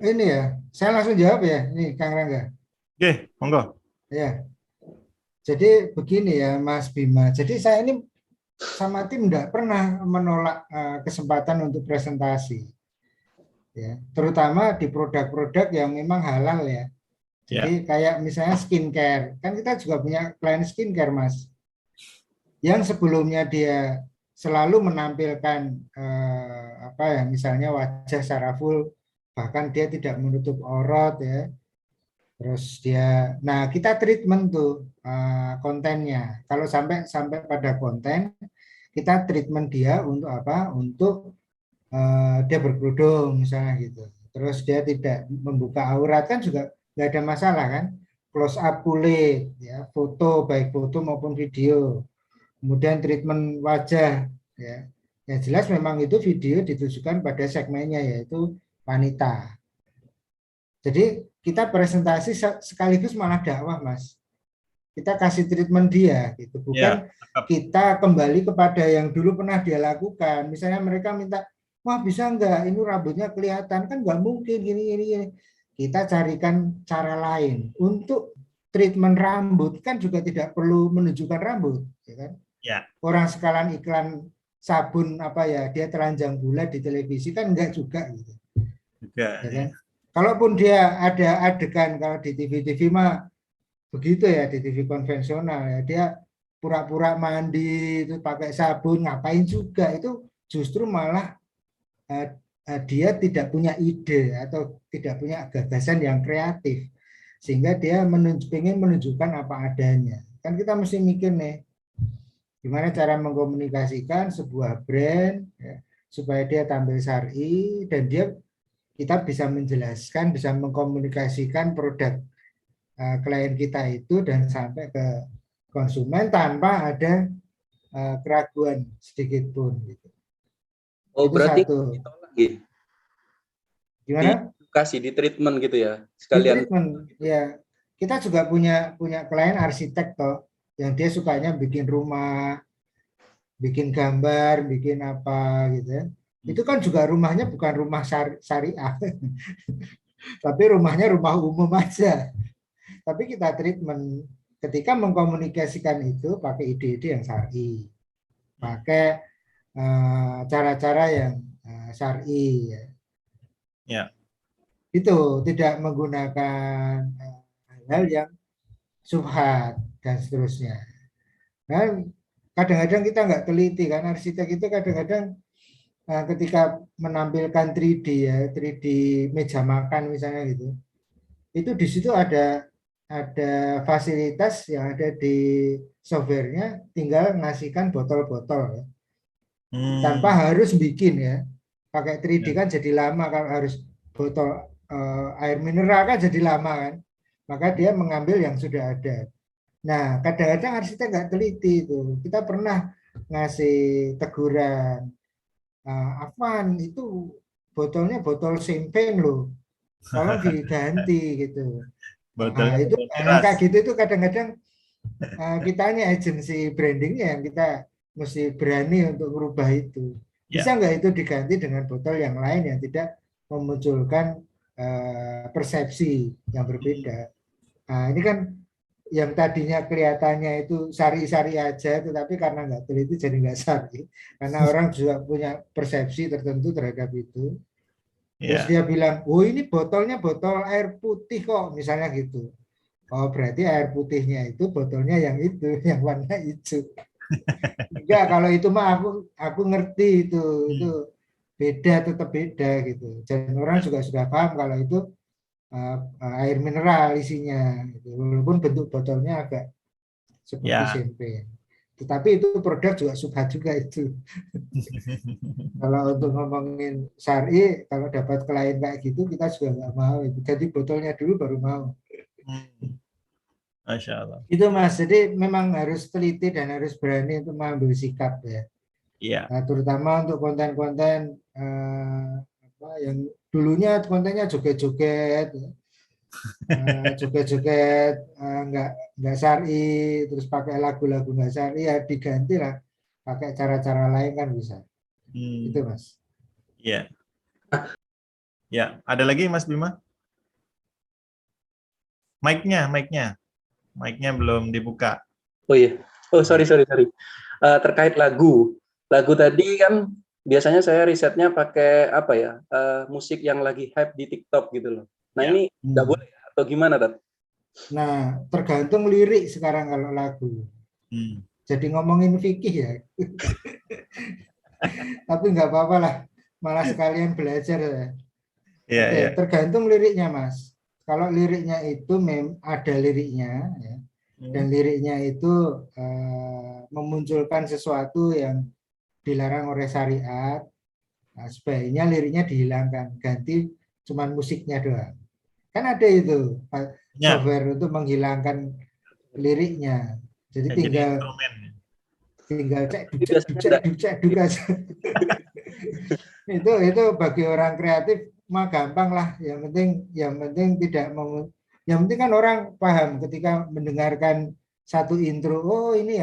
ini ya, saya langsung jawab ya, nih Kang Rangga. Oke, monggo. Ya, jadi begini ya Mas Bima. Jadi saya ini sama tim tidak pernah menolak kesempatan untuk presentasi, ya, terutama di produk-produk yang memang halal ya. Jadi kayak misalnya skincare, kan kita juga punya klien skincare Mas, yang sebelumnya dia selalu menampilkan misalnya wajah secara full, bahkan dia tidak menutup aurat ya. Terus dia, nah kita treatment tuh kontennya. Kalau sampai pada konten, kita treatment dia untuk apa? Untuk dia berkerudung misalnya gitu. Terus dia tidak membuka aurat kan juga nggak ada masalah kan? Close up kulit, ya, foto baik foto maupun video. Kemudian treatment wajah, ya. Yang jelas memang itu video ditujukan pada segmennya yaitu wanita. Jadi kita presentasi sekaligus malah dakwah Mas. Kita kasih treatment dia gitu, bukan kita kembali kepada yang dulu pernah dia lakukan. Misalnya mereka minta, wah bisa enggak ini rambutnya kelihatan, kan enggak mungkin gini. Kita carikan cara lain untuk treatment rambut, kan juga tidak perlu menunjukkan rambut, ya kan? Ya. Orang sekalian iklan sabun dia telanjang bulat di televisi kan enggak juga gitu. Ya kan? Kalaupun dia ada adegan, kalau di TV mah begitu ya, di TV konvensional ya, dia pura-pura mandi itu pakai sabun, ngapain juga, itu justru malah dia tidak punya ide atau tidak punya gagasan yang kreatif, sehingga dia ingin menunjukkan apa adanya. Kan kita mesti mikir nih, gimana cara mengkomunikasikan sebuah brand ya, supaya dia tampil syar'i dan kita bisa menjelaskan, bisa mengkomunikasikan produk klien kita itu dan sampai ke konsumen tanpa ada keraguan sedikit pun. Gitu. Oh, itu berarti satu. Gimana? Kasih di treatment gitu ya, sekalian. Di treatment, ya. Kita juga punya klien arsitek toh, yang dia sukanya bikin rumah, bikin gambar, bikin apa gitu ya. Itu kan juga rumahnya bukan rumah syariah, tapi rumahnya rumah umum aja. Tapi kita treatment ketika mengkomunikasikan itu pakai ide-ide yang syar'i, pakai cara-cara yang syar'i. Ya. Ya. Itu tidak menggunakan hal yang subhat dan seterusnya. Dan kadang-kadang kita nggak teliti kan, arsitek itu kadang-kadang ketika menampilkan 3D ya, 3D meja makan misalnya gitu, itu di situ ada fasilitas yang ada di softwarenya, tinggal ngasihkan botol-botol ya. Tanpa harus bikin ya, pakai 3D kan jadi lama, kalau harus botol air mineral kan jadi lama kan, maka dia mengambil yang sudah ada. Nah kadang-kadang arsitek nggak teliti itu, kita pernah ngasih teguran, Afwan itu botolnya botol champagne loh, tolong diganti gitu. Nah, itu kayak gitu itu kadang-kadang kitanya agensi brandingnya yang kita mesti berani untuk merubah itu. Bisa nggak itu diganti dengan botol yang lain yang tidak memunculkan persepsi yang berbeda. Nah, ini kan yang tadinya kelihatannya itu sari-sari aja, tetapi karena nggak teliti jadi nggak sari. Karena orang juga punya persepsi tertentu terhadap itu. Terus dia bilang, oh ini botolnya botol air putih kok, misalnya gitu. Oh berarti air putihnya itu botolnya yang itu, yang warna hijau. Enggak, kalau itu mah aku ngerti itu beda, tetap beda gitu. Dan orang juga sudah paham kalau itu air mineral isinya, gitu. Walaupun bentuk botolnya agak seperti champagne. Tetapi itu produk juga subhat juga itu. Kalau untuk ngomongin syar'i, kalau dapat klien kayak gitu kita juga nggak mau itu. Jadi botolnya dulu baru mau. Masya Allah. Itu Mas, jadi memang harus teliti dan harus berani untuk mengambil sikap ya. Iya. Nah, terutama untuk konten-konten yang dulunya kontennya joget-joget, joget-joget nggak syar'i, terus pakai lagu-lagu nggak syar'i, ya diganti lah pakai cara-cara lain kan bisa. Itu Mas. Iya. Ya, ada lagi Mas Bima? Mic-nya belum dibuka. Oh iya. Oh sorry. Terkait lagu tadi kan biasanya saya risetnya pakai apa ya, musik yang lagi hype di TikTok gitu loh. Nah ini nggak boleh atau gimana Tat? Nah tergantung lirik sekarang kalau lagu. Jadi ngomongin fikih ya. Tapi nggak apa-apa lah, malah sekalian belajar ya. Oke, tergantung liriknya Mas. Kalau liriknya itu ada liriknya ya, dan liriknya itu memunculkan sesuatu yang dilarang oleh syariat, nah, sebaiknya liriknya dihilangkan, ganti cuman musiknya doang. Kan ada itu software untuk menghilangkan liriknya. Jadi tinggal cek duga. Itu bagi orang kreatif mah gampang lah. Yang penting tidak yang penting kan orang paham ketika mendengarkan satu intro, oh ini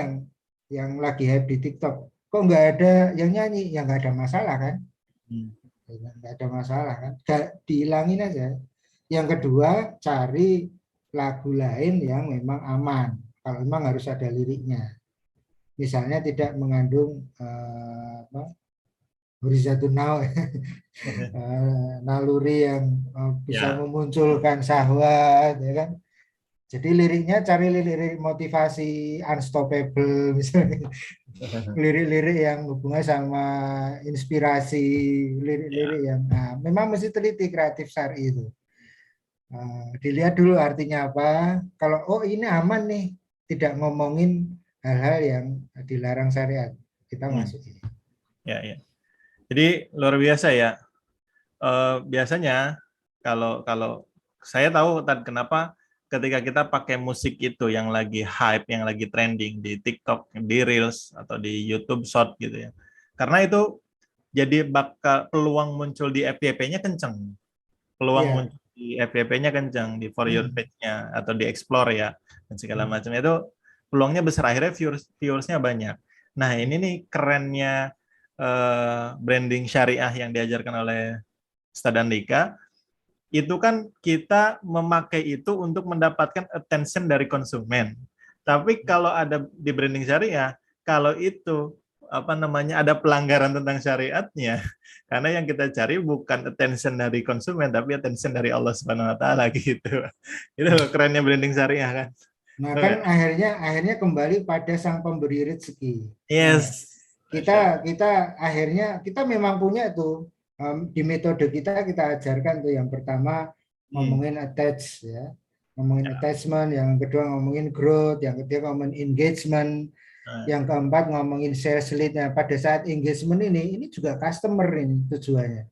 yang lagi hype di TikTok. Kok nggak ada yang nyanyi? Ya nggak ada masalah kan? Nggak ada masalah kan? Dihilangin aja. Yang kedua, cari lagu lain yang memang aman. Kalau memang harus ada liriknya. Misalnya tidak mengandung Hurizatun naluri yang bisa memunculkan syahwat, ya kan? Jadi liriknya cari lirik motivasi unstoppable misalnya, lirik-lirik yang hubungannya sama inspirasi, lirik-lirik yang memang mesti teliti kreatif syar'i itu. Dilihat dulu artinya apa. Kalau ini aman nih, tidak ngomongin hal-hal yang dilarang syariat, kita masuk ini. Ya. Jadi luar biasa ya. Biasanya kalau saya tahu kenapa ketika kita pakai musik itu yang lagi hype, yang lagi trending di TikTok, di Reels atau di YouTube Short gitu ya. Karena itu jadi bakal peluang muncul di FYP-nya kenceng. Muncul di FYP-nya kenceng, di For Your Page-nya atau di Explore ya dan segala macam itu peluangnya besar, akhirnya viewersnya banyak. Nah, ini nih kerennya branding syariah yang diajarkan oleh Ustadz Andika. Itu kan kita memakai itu untuk mendapatkan attention dari konsumen. Tapi kalau ada di branding syariah, kalau itu apa namanya ada pelanggaran tentang syariatnya, karena yang kita cari bukan attention dari konsumen, tapi attention dari Allah Subhanahu Wa Taala gitu. Itu kerennya branding syariah kan. Nah, kan akhirnya kembali pada sang pemberi rezeki. Yes. Nah, kita akhirnya kita memang punya tuh di metode kita ajarkan tuh yang pertama ngomongin attach ya, ngomongin attachment, yang kedua ngomongin growth, yang ketiga ngomongin engagement, yang keempat ngomongin sales lead. Nah, pada saat engagement ini juga customer ini tujuannya.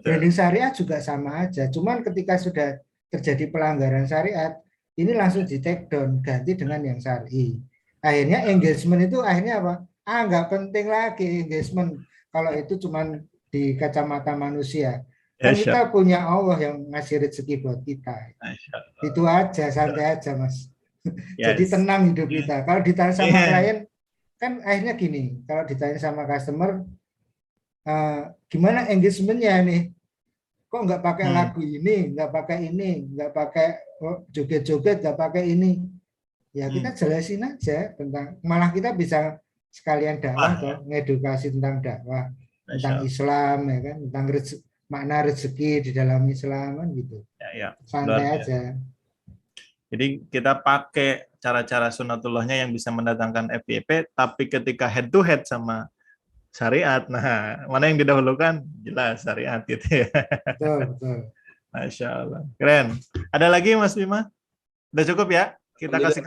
Branding syariah juga sama aja, cuman ketika sudah terjadi pelanggaran syariat, ini langsung di take down, ganti dengan yang syar'i. Akhirnya engagement itu akhirnya apa? Nggak penting lagi engagement kalau itu cuman di kacamata manusia. Kan kita punya Allah yang ngasih rezeki buat kita. Itu aja, santai aja Mas. Jadi tenang hidup kita. Kalau ditanya sama klien, kan akhirnya gini, kalau ditanya sama customer, gimana engagementnya nih? Kok nggak pakai lagu ini, nggak pakai ini, nggak pakai joget-joget, nggak pakai ini? Ya kita jelasin aja tentang, malah kita bisa sekalian dakwah toh, ngedukasi tentang dakwah, tentang Islam ya kan, tentang makna rezeki di dalam Islam kan gitu. Santai aja. Jadi kita pakai cara-cara sunatullahnya yang bisa mendatangkan FYP, tapi ketika head to head sama syariat, nah mana yang didahulukan? Jelas syariat gitu ya. Betul. Masya Allah. Keren. Ada lagi Mas Bima? Udah cukup ya? Kita kasih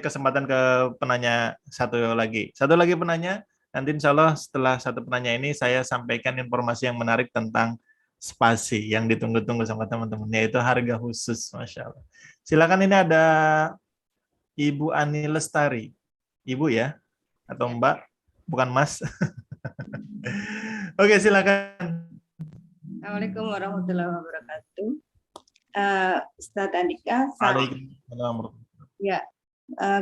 kesempatan ke penanya satu lagi. Satu lagi penanya, nanti insya Allah setelah satu penanya ini saya sampaikan informasi yang menarik tentang spasi yang ditunggu-tunggu sama teman-teman, yaitu harga khusus. Masya Allah. Silakan, ini ada Ibu Ani Lestari. Ibu ya? Atau Mbak? Bukan Mas? Oke, silakan. Assalamualaikum warahmatullahi wabarakatuh. Ustadz Andika, ya,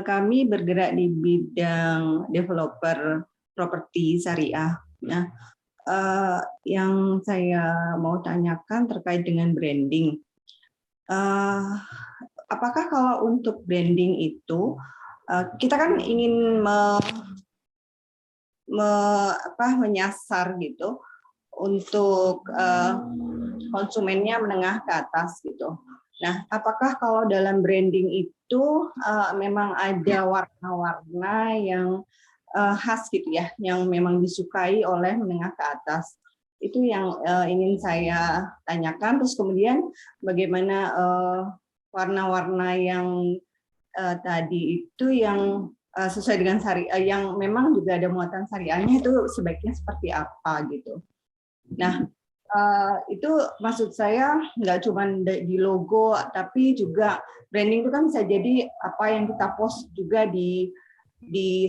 kami bergerak di bidang developer properti syariah. Nah, yang saya mau tanyakan terkait dengan branding. Apakah kalau untuk branding itu kita kan ingin menyasar gitu untuk konsumennya menengah ke atas gitu. Nah, apakah kalau dalam branding itu memang ada warna-warna yang khas gitu ya, yang memang disukai oleh menengah ke atas? Itu yang ingin saya tanyakan. Terus kemudian bagaimana warna-warna yang tadi itu yang sesuai dengan syariah, yang memang juga ada muatan syariahnya, itu sebaiknya seperti apa gitu. Nah, itu maksud saya nggak cuma di logo, tapi juga branding itu kan bisa jadi apa yang kita post juga di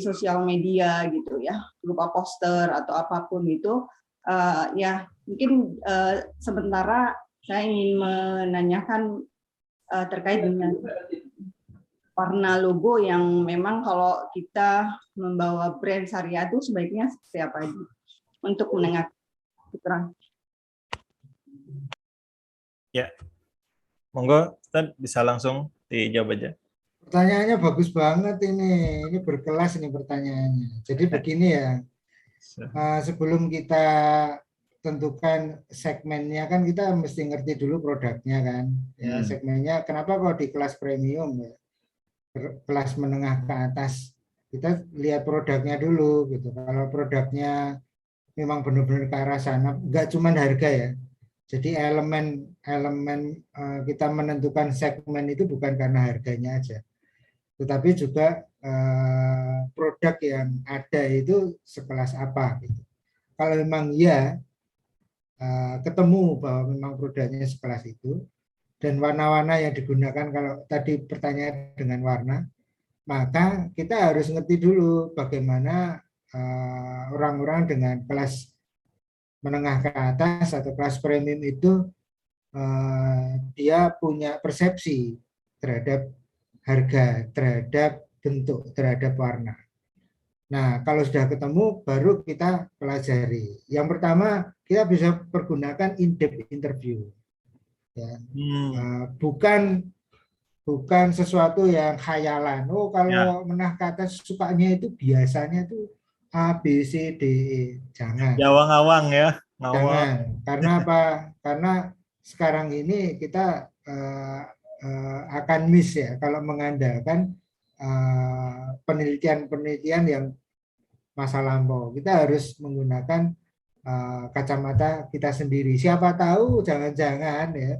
sosial media gitu ya, berupa poster atau apapun itu. Ya mungkin sementara saya ingin menanyakan terkait dengan warna logo yang memang kalau kita membawa brand syariah itu sebaiknya seperti apa untuk menengah terang. Ya, monggo Ustaz bisa langsung dijawab aja. Pertanyaannya bagus banget ini berkelas ini pertanyaannya. Jadi begini ya, sebelum kita tentukan segmennya kan kita mesti ngerti dulu produknya kan. Ya, segmennya kenapa kok di kelas premium ya, kelas menengah ke atas, kita lihat produknya dulu gitu. Kalau produknya memang benar-benar ke arah sana, nggak cuma harga ya. Jadi elemen kita menentukan segmen itu bukan karena harganya aja, tetapi juga produk yang ada itu sekelas apa gitu. Kalau memang ya ketemu bahwa memang produknya sekelas itu, dan warna-warna yang digunakan, kalau tadi pertanyaan dengan warna, maka kita harus ngerti dulu bagaimana orang-orang dengan kelas menengah ke atas atau kelas premium itu dia punya persepsi terhadap harga, terhadap bentuk, terhadap warna. Nah, kalau sudah ketemu baru kita pelajari. Yang pertama kita bisa pergunakan in-depth interview. Ya. Bukan sesuatu yang khayalan. Oh, kalau menah kata sukanya itu biasanya itu A, B, C, D, E. Jangan. Awang-awang ya. Jangan. Karena apa? Karena sekarang ini kita akan miss ya kalau mengandalkan penelitian-penelitian yang masa lampau. Kita harus menggunakan kacamata kita sendiri. Siapa tahu jangan-jangan ya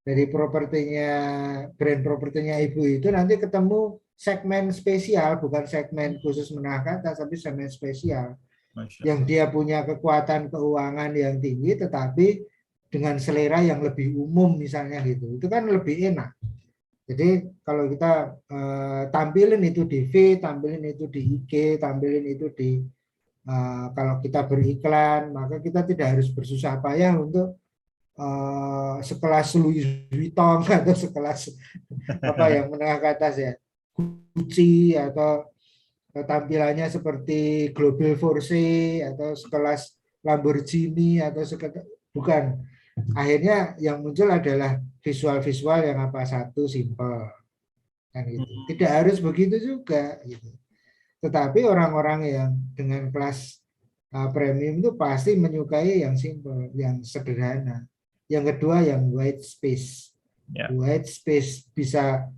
dari brand propertinya ibu itu nanti ketemu segmen spesial, bukan segmen khusus menengah ke atas, tapi segmen spesial yang dia punya kekuatan keuangan yang tinggi, tetapi dengan selera yang lebih umum misalnya gitu. Itu kan lebih enak. Jadi kalau kita tampilin itu di feed, tampilin itu di IG, tampilin itu di kalau kita beriklan, maka kita tidak harus bersusah payah untuk sekelas Louis Vuitton atau sekelas apa yang menengah ke atas ya, Gucci atau tampilannya seperti Global Force atau sekelas Lamborghini atau bukan. Akhirnya yang muncul adalah visual-visual yang apa satu simple kan gitu. Tidak harus begitu juga gitu. Tetapi orang-orang yang dengan kelas premium itu pasti menyukai yang simple, yang sederhana. Yang kedua yang white space. White space bisa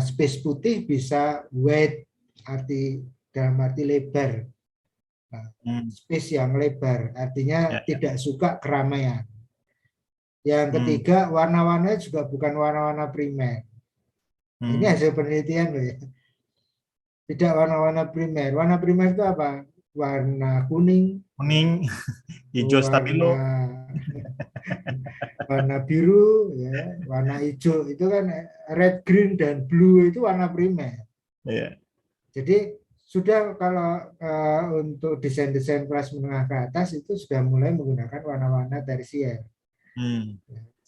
space putih, bisa white dalam arti lebar. Space yang lebar artinya tidak suka keramaian. Yang ketiga warna-warnanya juga bukan warna-warna primer. Ini hasil penelitian loh ya. Tidak warna-warna primer. Warna primer itu apa? Warna kuning, hijau stabilo, warna biru, ya, warna hijau itu kan red, green dan blue itu warna primer. Jadi sudah kalau untuk desain-desain kelas menengah ke atas itu sudah mulai menggunakan warna-warna tersier.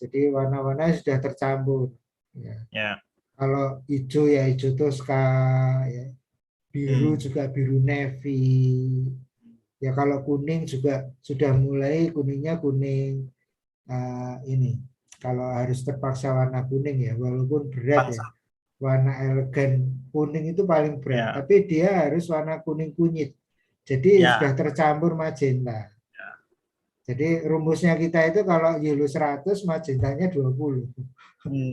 Jadi warna-warna sudah tercampur. Kalau hijau ya hijau toska, ya. Biru juga biru navy. Ya kalau kuning juga sudah mulai kuningnya kuning ini. Kalau harus terpaksa warna kuning ya, walaupun berat ya. Warna elegan kuning itu paling berat, tapi dia harus warna kuning kunyit. Jadi sudah tercampur magenta. Jadi rumusnya kita itu kalau yellow 100 magentanya 20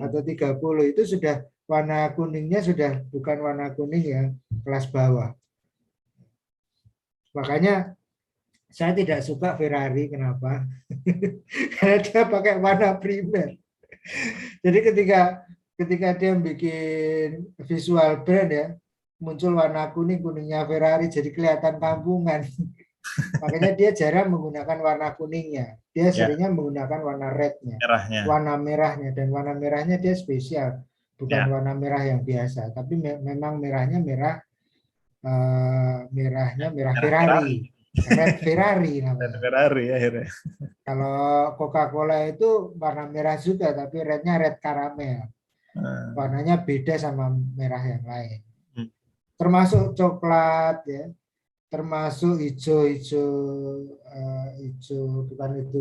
atau 30 itu sudah warna kuningnya sudah bukan warna kuning yang kelas bawah. Makanya saya tidak suka Ferrari, kenapa? Karena dia pakai warna primer. Jadi ketika dia bikin visual brand ya, muncul warna kuning, kuningnya Ferrari jadi kelihatan kampungan. Makanya dia jarang menggunakan warna kuningnya. Dia seringnya menggunakan warna rednya, warna merahnya, dan warna merahnya dia spesial, bukan warna merah yang biasa. Tapi memang merahnya merah Ferrari, red Ferrari namanya. Ferrari akhirnya. Kalau Coca-Cola itu warna merah juga, tapi rednya red karamel. Warnanya beda sama merah yang lain. Termasuk coklat ya. Termasuk hijau bukan itu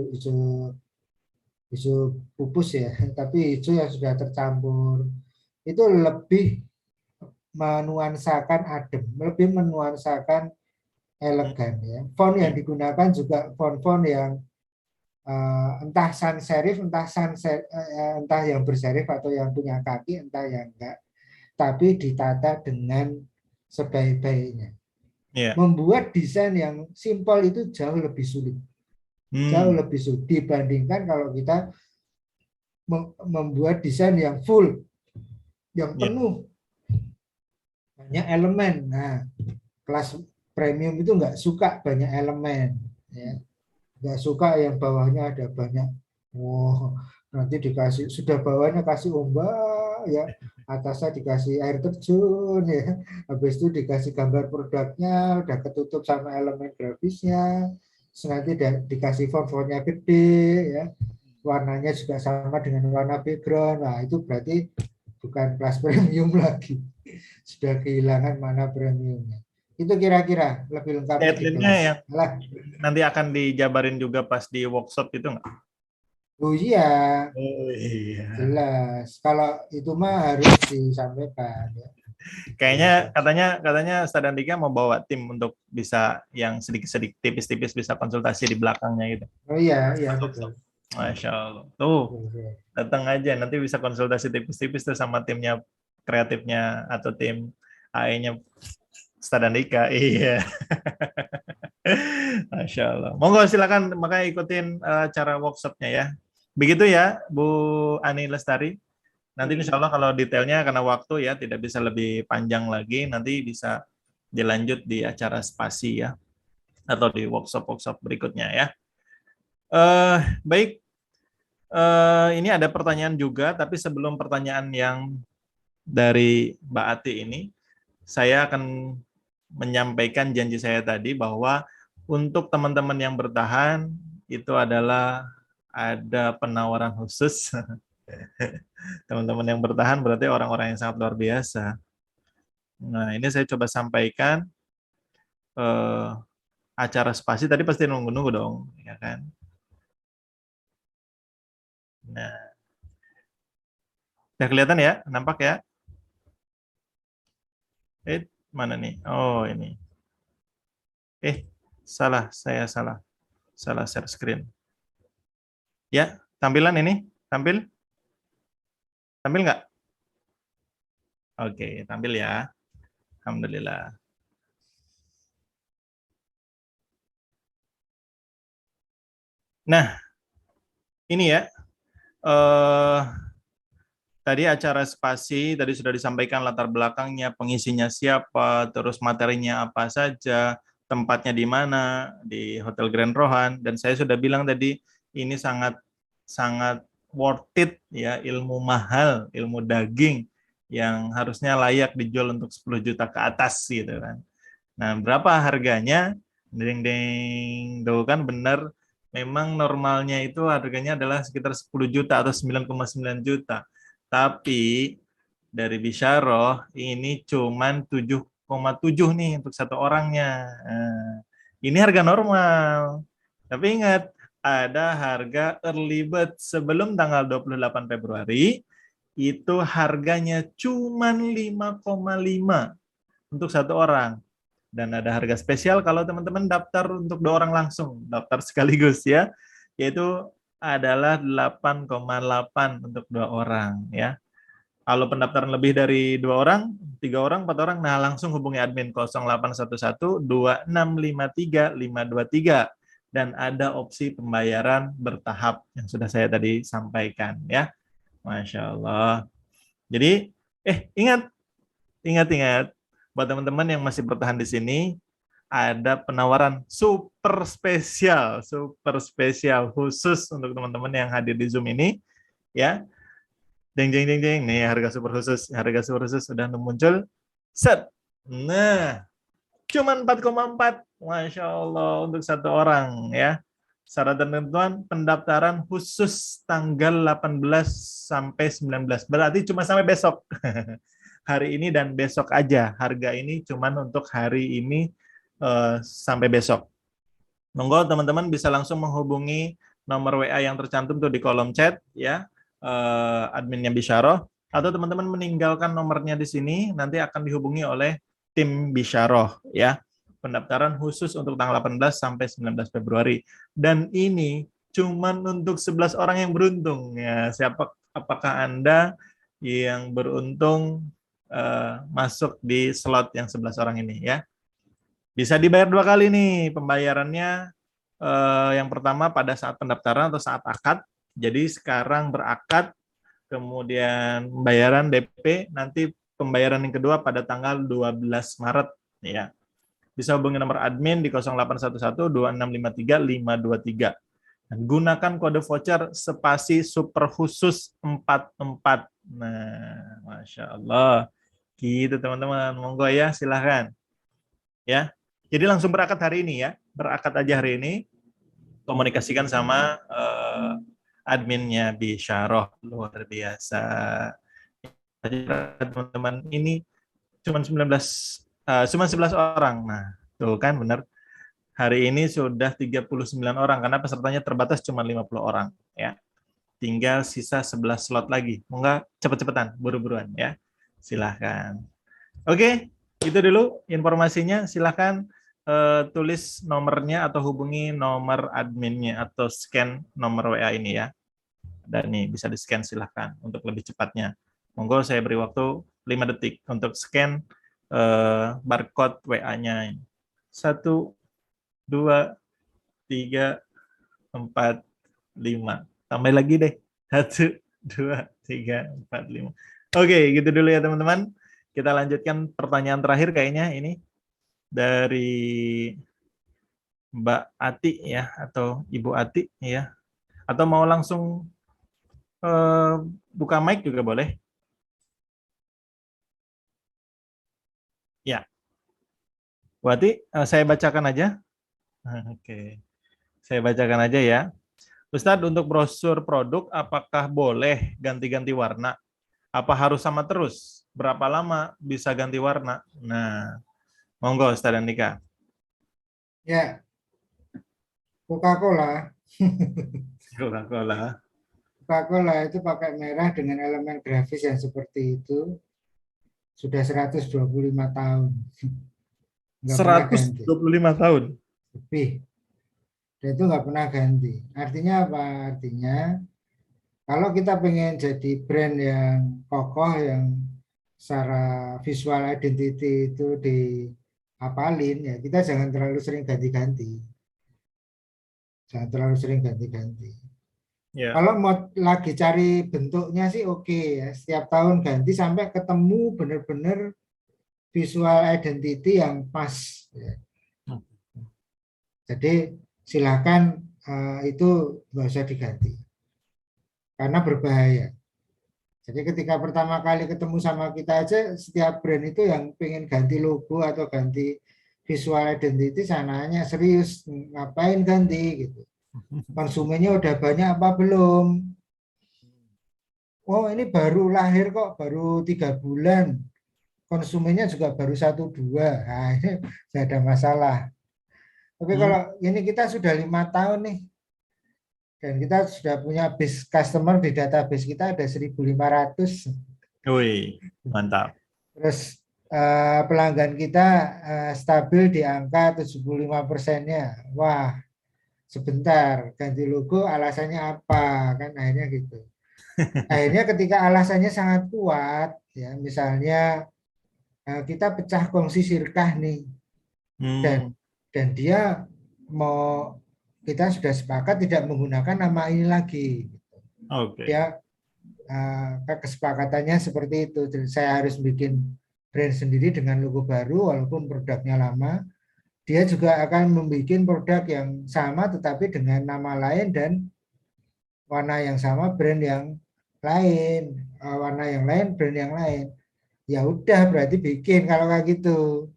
hijau pupus ya, tapi hijau yang sudah tercampur itu lebih menuansakan adem, lebih menuansakan elegan ya. Font yang digunakan juga font-font yang entah sans serif, entah yang berserif atau yang punya kaki, entah yang enggak, tapi ditata dengan sebaik-baiknya. Membuat desain yang simpel itu jauh lebih sulit. Jauh lebih sulit dibandingkan kalau kita membuat desain yang full, yang penuh, banyak elemen. Nah, kelas premium itu nggak suka banyak elemen, ya. Nggak suka yang bawahnya ada banyak. Nanti dikasih sudah bawahnya kasih ombak, ya. Atasnya dikasih air terjun ya, habis itu dikasih gambar produknya, udah ketutup sama elemen grafisnya, nanti dikasih font-fontnya gede ya, warnanya juga sama dengan warna background. Nah itu berarti bukan kelas premium lagi, sudah kehilangan mana premiumnya. Itu kira-kira lebih lengkapnya di Deadline-nya kelas. yang Alah. nanti akan dijabarin juga pas di workshop itu nggak? Oh iya, Oh iya. jelas. Kalau itu mah harus disampaikan ya. Kayaknya katanya Ustadz Andika mau bawa tim untuk bisa yang sedikit-sedikit tipis-tipis bisa konsultasi di belakangnya gitu. Oh iya, iya betul. Masya Allah. Tuh, datang aja nanti bisa konsultasi tipis-tipis tuh sama timnya kreatifnya atau tim AE-nya Ustadz Andika. Iya. Masya Allah. Monggo silakan makanya ikutin cara workshopnya ya. Begitu ya Bu Ani Lestari. Nanti insya Allah kalau detailnya karena waktu ya tidak bisa lebih panjang lagi, nanti bisa dilanjut di acara spasi ya atau di workshop-workshop berikutnya ya. Baik, ini ada pertanyaan juga, tapi sebelum pertanyaan yang dari Mbak Ati ini, saya akan menyampaikan janji saya tadi bahwa untuk teman-teman yang bertahan itu adalah ada penawaran khusus. Teman-teman yang bertahan berarti orang-orang yang sangat luar biasa. Nah, ini saya coba sampaikan acara spasi tadi pasti nunggu-nunggu dong, ya kan? Nah, udah kelihatan ya, nampak ya? Mana nih? Oh, ini. Salah, saya salah share screen. Ya, tampilan ini, tampil nggak? Oke, tampil ya. Alhamdulillah. Nah, ini ya. Tadi acara spasi, tadi sudah disampaikan latar belakangnya, pengisinya siapa, terus materinya apa saja, tempatnya di mana, di Hotel Grand Rohan, dan saya sudah bilang tadi, ini sangat worth it, ya, ilmu mahal, ilmu daging, yang harusnya layak dijual untuk 10 juta ke atas, gitu kan. Nah, berapa harganya? Ding-ding, tuh kan benar, memang normalnya itu harganya adalah sekitar 10 juta atau 9,9 juta. Tapi dari Bisyarah ini cuman 7,7 nih untuk satu orangnya. Nah, ini harga normal. Tapi ingat, ada harga early bird sebelum tanggal 28 Februari, itu harganya cuman 5,5 untuk satu orang. Dan ada harga spesial kalau teman-teman daftar untuk 2 orang langsung, daftar sekaligus ya, yaitu adalah 8,8 untuk 2 orang ya. Kalau pendaftaran lebih dari 2 orang, 3 orang, 4 orang, nah langsung hubungi admin 0811 2653 523 dan ada opsi pembayaran bertahap yang sudah saya tadi sampaikan ya. Masya Allah. Jadi ingat buat teman-teman yang masih bertahan di sini, ada penawaran super spesial khusus untuk teman-teman yang hadir di Zoom ini ya. Jeng nih harga super khusus sudah muncul. Set. Nah, cuman 4,4. Masya Allah untuk satu orang ya. Syarat dan ketentuan pendaftaran khusus tanggal 18 sampai 19. Berarti cuma sampai besok. Hari ini dan besok aja. Harga ini cuman untuk hari ini sampai besok. Monggo teman-teman bisa langsung menghubungi nomor WA yang tercantum tuh di kolom chat ya, adminnya Bisyarah, atau teman-teman meninggalkan nomornya di sini, nanti akan dihubungi oleh tim Bisyarah ya. Pendaftaran khusus untuk tanggal 18 sampai 19 Februari. Dan ini cuman untuk 11 orang yang beruntung ya. Apakah Anda yang beruntung masuk di slot yang 11 orang ini ya. Bisa dibayar 2 kali nih pembayarannya. Yang pertama pada saat pendaftaran atau saat akad. Jadi sekarang berakad, kemudian pembayaran DP, nanti pembayaran yang kedua pada tanggal 12 Maret ya. Bisa hubungi nomor admin di 0811 2653 523. Dan gunakan kode voucher spasi super khusus 44. Nah, Masya Allah. Gitu teman-teman, monggo ya, silahkan. Ya, jadi langsung berakad hari ini ya, berakad aja hari ini, komunikasikan sama adminnya Bisyarah, luar biasa. Teman-teman, ini cuma 19 cuma 11 orang. Nah, tuh kan benar. Hari ini sudah 39 orang karena pesertanya terbatas cuma 50 orang ya. Tinggal sisa 11 slot lagi. Moga cepet-cepetan, buru-buruan ya. Silahkan. Oke, itu dulu informasinya. Silahkan tulis nomornya atau hubungi nomor adminnya atau scan nomor WA ini ya. Dan nih bisa di-scan silahkan untuk lebih cepatnya. Monggo saya beri waktu 5 detik untuk scan barcode WA-nya. 1, 2, 3, 4, 5. Tambah lagi deh. 1, 2, 3, 4, 5. Oke, gitu dulu ya teman-teman. Kita lanjutkan pertanyaan terakhir kayaknya ini dari Mbak Ati ya atau Ibu Ati ya. Atau mau langsung buka mic juga boleh. Ya. Bu Ati, saya bacakan aja. Oke. Saya bacakan aja ya. Ustadz, untuk brosur produk apakah boleh ganti-ganti warna? Apa harus sama terus? Berapa lama bisa ganti warna? Nah, monggo Ustadz Andika. Ya, Coca-Cola. Coca-Cola. Coca-Cola itu pakai merah dengan elemen grafis yang seperti itu sudah 125 tahun. Nggak pernah ganti. 125 tahun. Lebih. Dan itu nggak pernah ganti. Artinya apa? Artinya kalau kita pengen jadi brand yang kokoh, yang secara visual identity itu dihafalin, ya kita jangan terlalu sering ganti-ganti. Jangan terlalu sering ganti-ganti. Ya. Kalau mau lagi cari bentuknya sih oke ya. Setiap tahun ganti sampai ketemu benar-benar visual identity yang pas. Ya. Jadi silakan itu nggak usah diganti karena berbahaya. Jadi ketika pertama kali ketemu sama kita aja, setiap brand itu yang pengen ganti logo atau ganti visual identity, sananya serius, ngapain ganti gitu. Konsumennya udah banyak apa belum? Oh ini baru lahir kok, baru 3 bulan. Konsumennya juga baru 1-2. Nah ini tidak ada masalah. Tapi kalau ini kita sudah 5 tahun nih, dan kita sudah punya base customer di database kita ada 1.500. Wih, mantap. Terus pelanggan kita stabil di angka 75%-nya. Wah, sebentar ganti logo alasannya apa? Kan akhirnya gitu. Akhirnya ketika alasannya sangat kuat, ya misalnya kita pecah kongsi sirkah nih, dan dia mau, kita sudah sepakat tidak menggunakan nama ini lagi. Oke. Dia kesepakatannya seperti itu. Jadi saya harus bikin brand sendiri dengan logo baru walaupun produknya lama. Dia juga akan membuat produk yang sama tetapi dengan nama lain dan warna yang sama, brand yang lain, warna yang lain, brand yang lain. Ya udah berarti bikin kalau kayak gitu.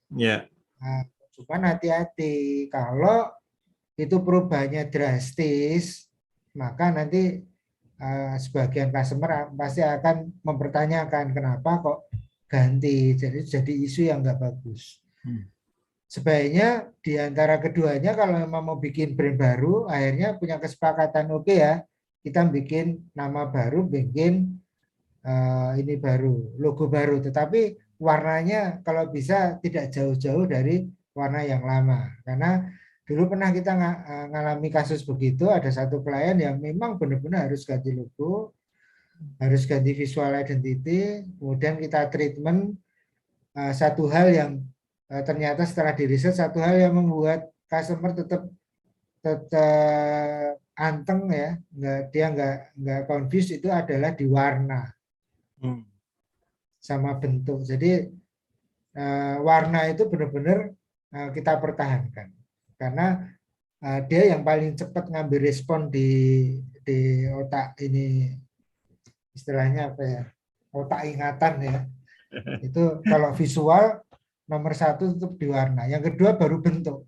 Ya. Nah, cuman hati-hati kalau itu perubahannya drastis, maka nanti sebagian customer pasti akan mempertanyakan kenapa kok ganti. Jadi isu yang nggak bagus. Sebaiknya di antara keduanya kalau memang mau bikin brand baru, akhirnya punya kesepakatan oke ya, kita bikin nama baru, bikin ini baru, logo baru, tetapi warnanya kalau bisa tidak jauh-jauh dari warna yang lama. Karena dulu pernah kita ngalami kasus begitu, ada satu klien yang memang benar-benar harus ganti logo, harus ganti visual identity, kemudian kita treatment satu hal yang ternyata setelah diriset, satu hal yang membuat customer tetap anteng ya, dia nggak confused, itu adalah di warna sama bentuk. Jadi warna itu benar-benar kita pertahankan karena dia yang paling cepat ngambil respon di otak ini, istilahnya apa ya, otak ingatan ya. Itu kalau visual nomor 1 tetap di warna, yang kedua baru bentuk.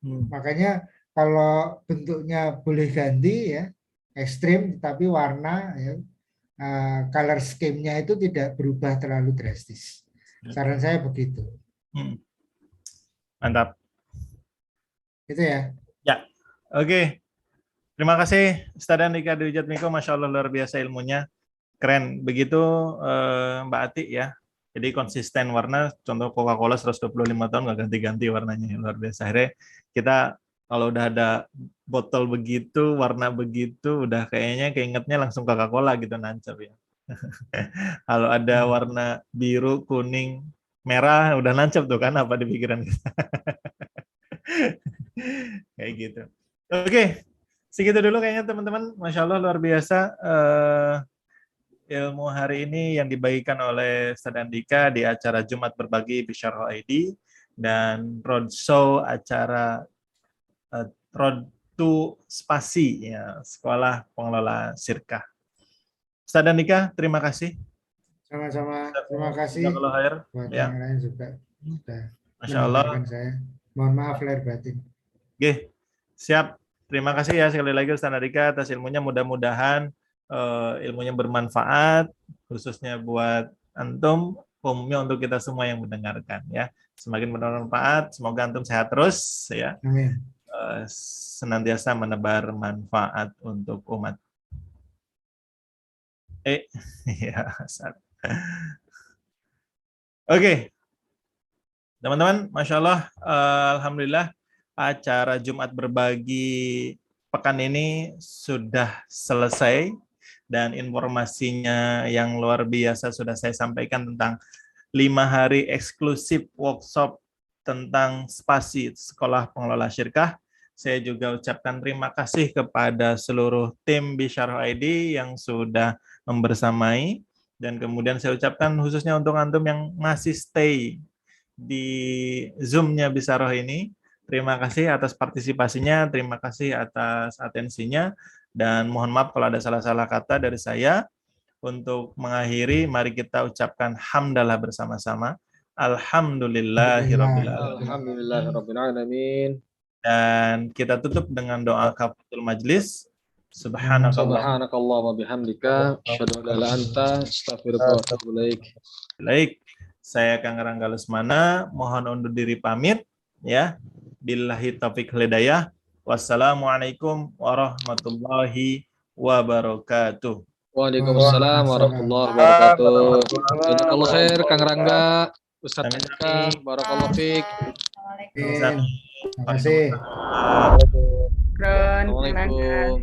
Makanya kalau bentuknya boleh ganti ya, ekstrim, tapi warna ya, color scheme-nya itu tidak berubah terlalu drastis. Saran saya begitu. Mantap. Itu ya. Oke. Terima kasih Ustaz Andika Dwi Jatmiko, Masya Allah luar biasa ilmunya. Keren. Begitu Mbak Ati ya. Jadi konsisten warna, contoh Coca-Cola 125 tahun nggak ganti-ganti warnanya, luar biasa. Akhirnya kita kalau udah ada botol begitu, warna begitu, udah kayaknya keingetnya langsung Coca-Cola gitu nancap ya. Kalau ada warna biru, kuning, merah, udah nancap tuh kan apa di pikiran kita. Kayak gitu. Oke, segitu dulu kayaknya teman-teman. Masya Allah luar biasa. Ilmu hari ini yang dibagikan oleh Ustaz Andika di acara Jumat Berbagi Bisyarah ID dan roadshow acara Road to Spasi ya, Sekolah Pengelola Sirkah. Ustaz Andika, terima kasih. Sama-sama. Terima kasih. Buat Ya. yang lain juga sudah Masya Allah. saya. Mohon maaf lahir batin. Oke, siap. Terima kasih ya sekali lagi Ustaz Andika atas ilmunya. Mudah-mudahan ilmunya bermanfaat, khususnya buat antum, umumnya untuk kita semua yang mendengarkan ya. Semakin bermanfaat, semoga antum sehat terus ya. Amin. Senantiasa menebar manfaat untuk umat. Ya, Oke. Teman-teman, Masya Allah, Alhamdulillah acara Jumat Berbagi pekan ini sudah selesai. Dan informasinya yang luar biasa sudah saya sampaikan tentang 5 hari eksklusif workshop tentang Spasi Sekolah Pengelola Syirkah. Saya juga ucapkan terima kasih kepada seluruh tim Bisyarah ID yang sudah membersamai. Dan kemudian saya ucapkan khususnya untuk antum yang masih stay di Zoom-nya Bisyarah ini. Terima kasih atas partisipasinya, terima kasih atas atensinya. Dan mohon maaf kalau ada salah-salah kata dari saya. Untuk mengakhiri, mari kita ucapkan hamdalah bersama-sama. Alhamdulillahirabbil alamin. Dan kita tutup dengan doa kafaratul majlis. Subhanakallah wa bihamdika asyhadu an la ilaha illa anta astaghfiruka wa atubu ilaik. Baik, saya Kang Rangga Lesmana, mohon undur diri pamit ya. Billahi taufiq hidayah. Wassalamualaikum warahmatullahi wabarakatuh. Waalaikumsalam warahmatullahi wabarakatuh. Jazakallahu khair Kang Rangga, Ustaz Andika, barakallahu fiik. Terima kasih. Assalamualaikum.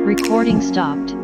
Recording stopped.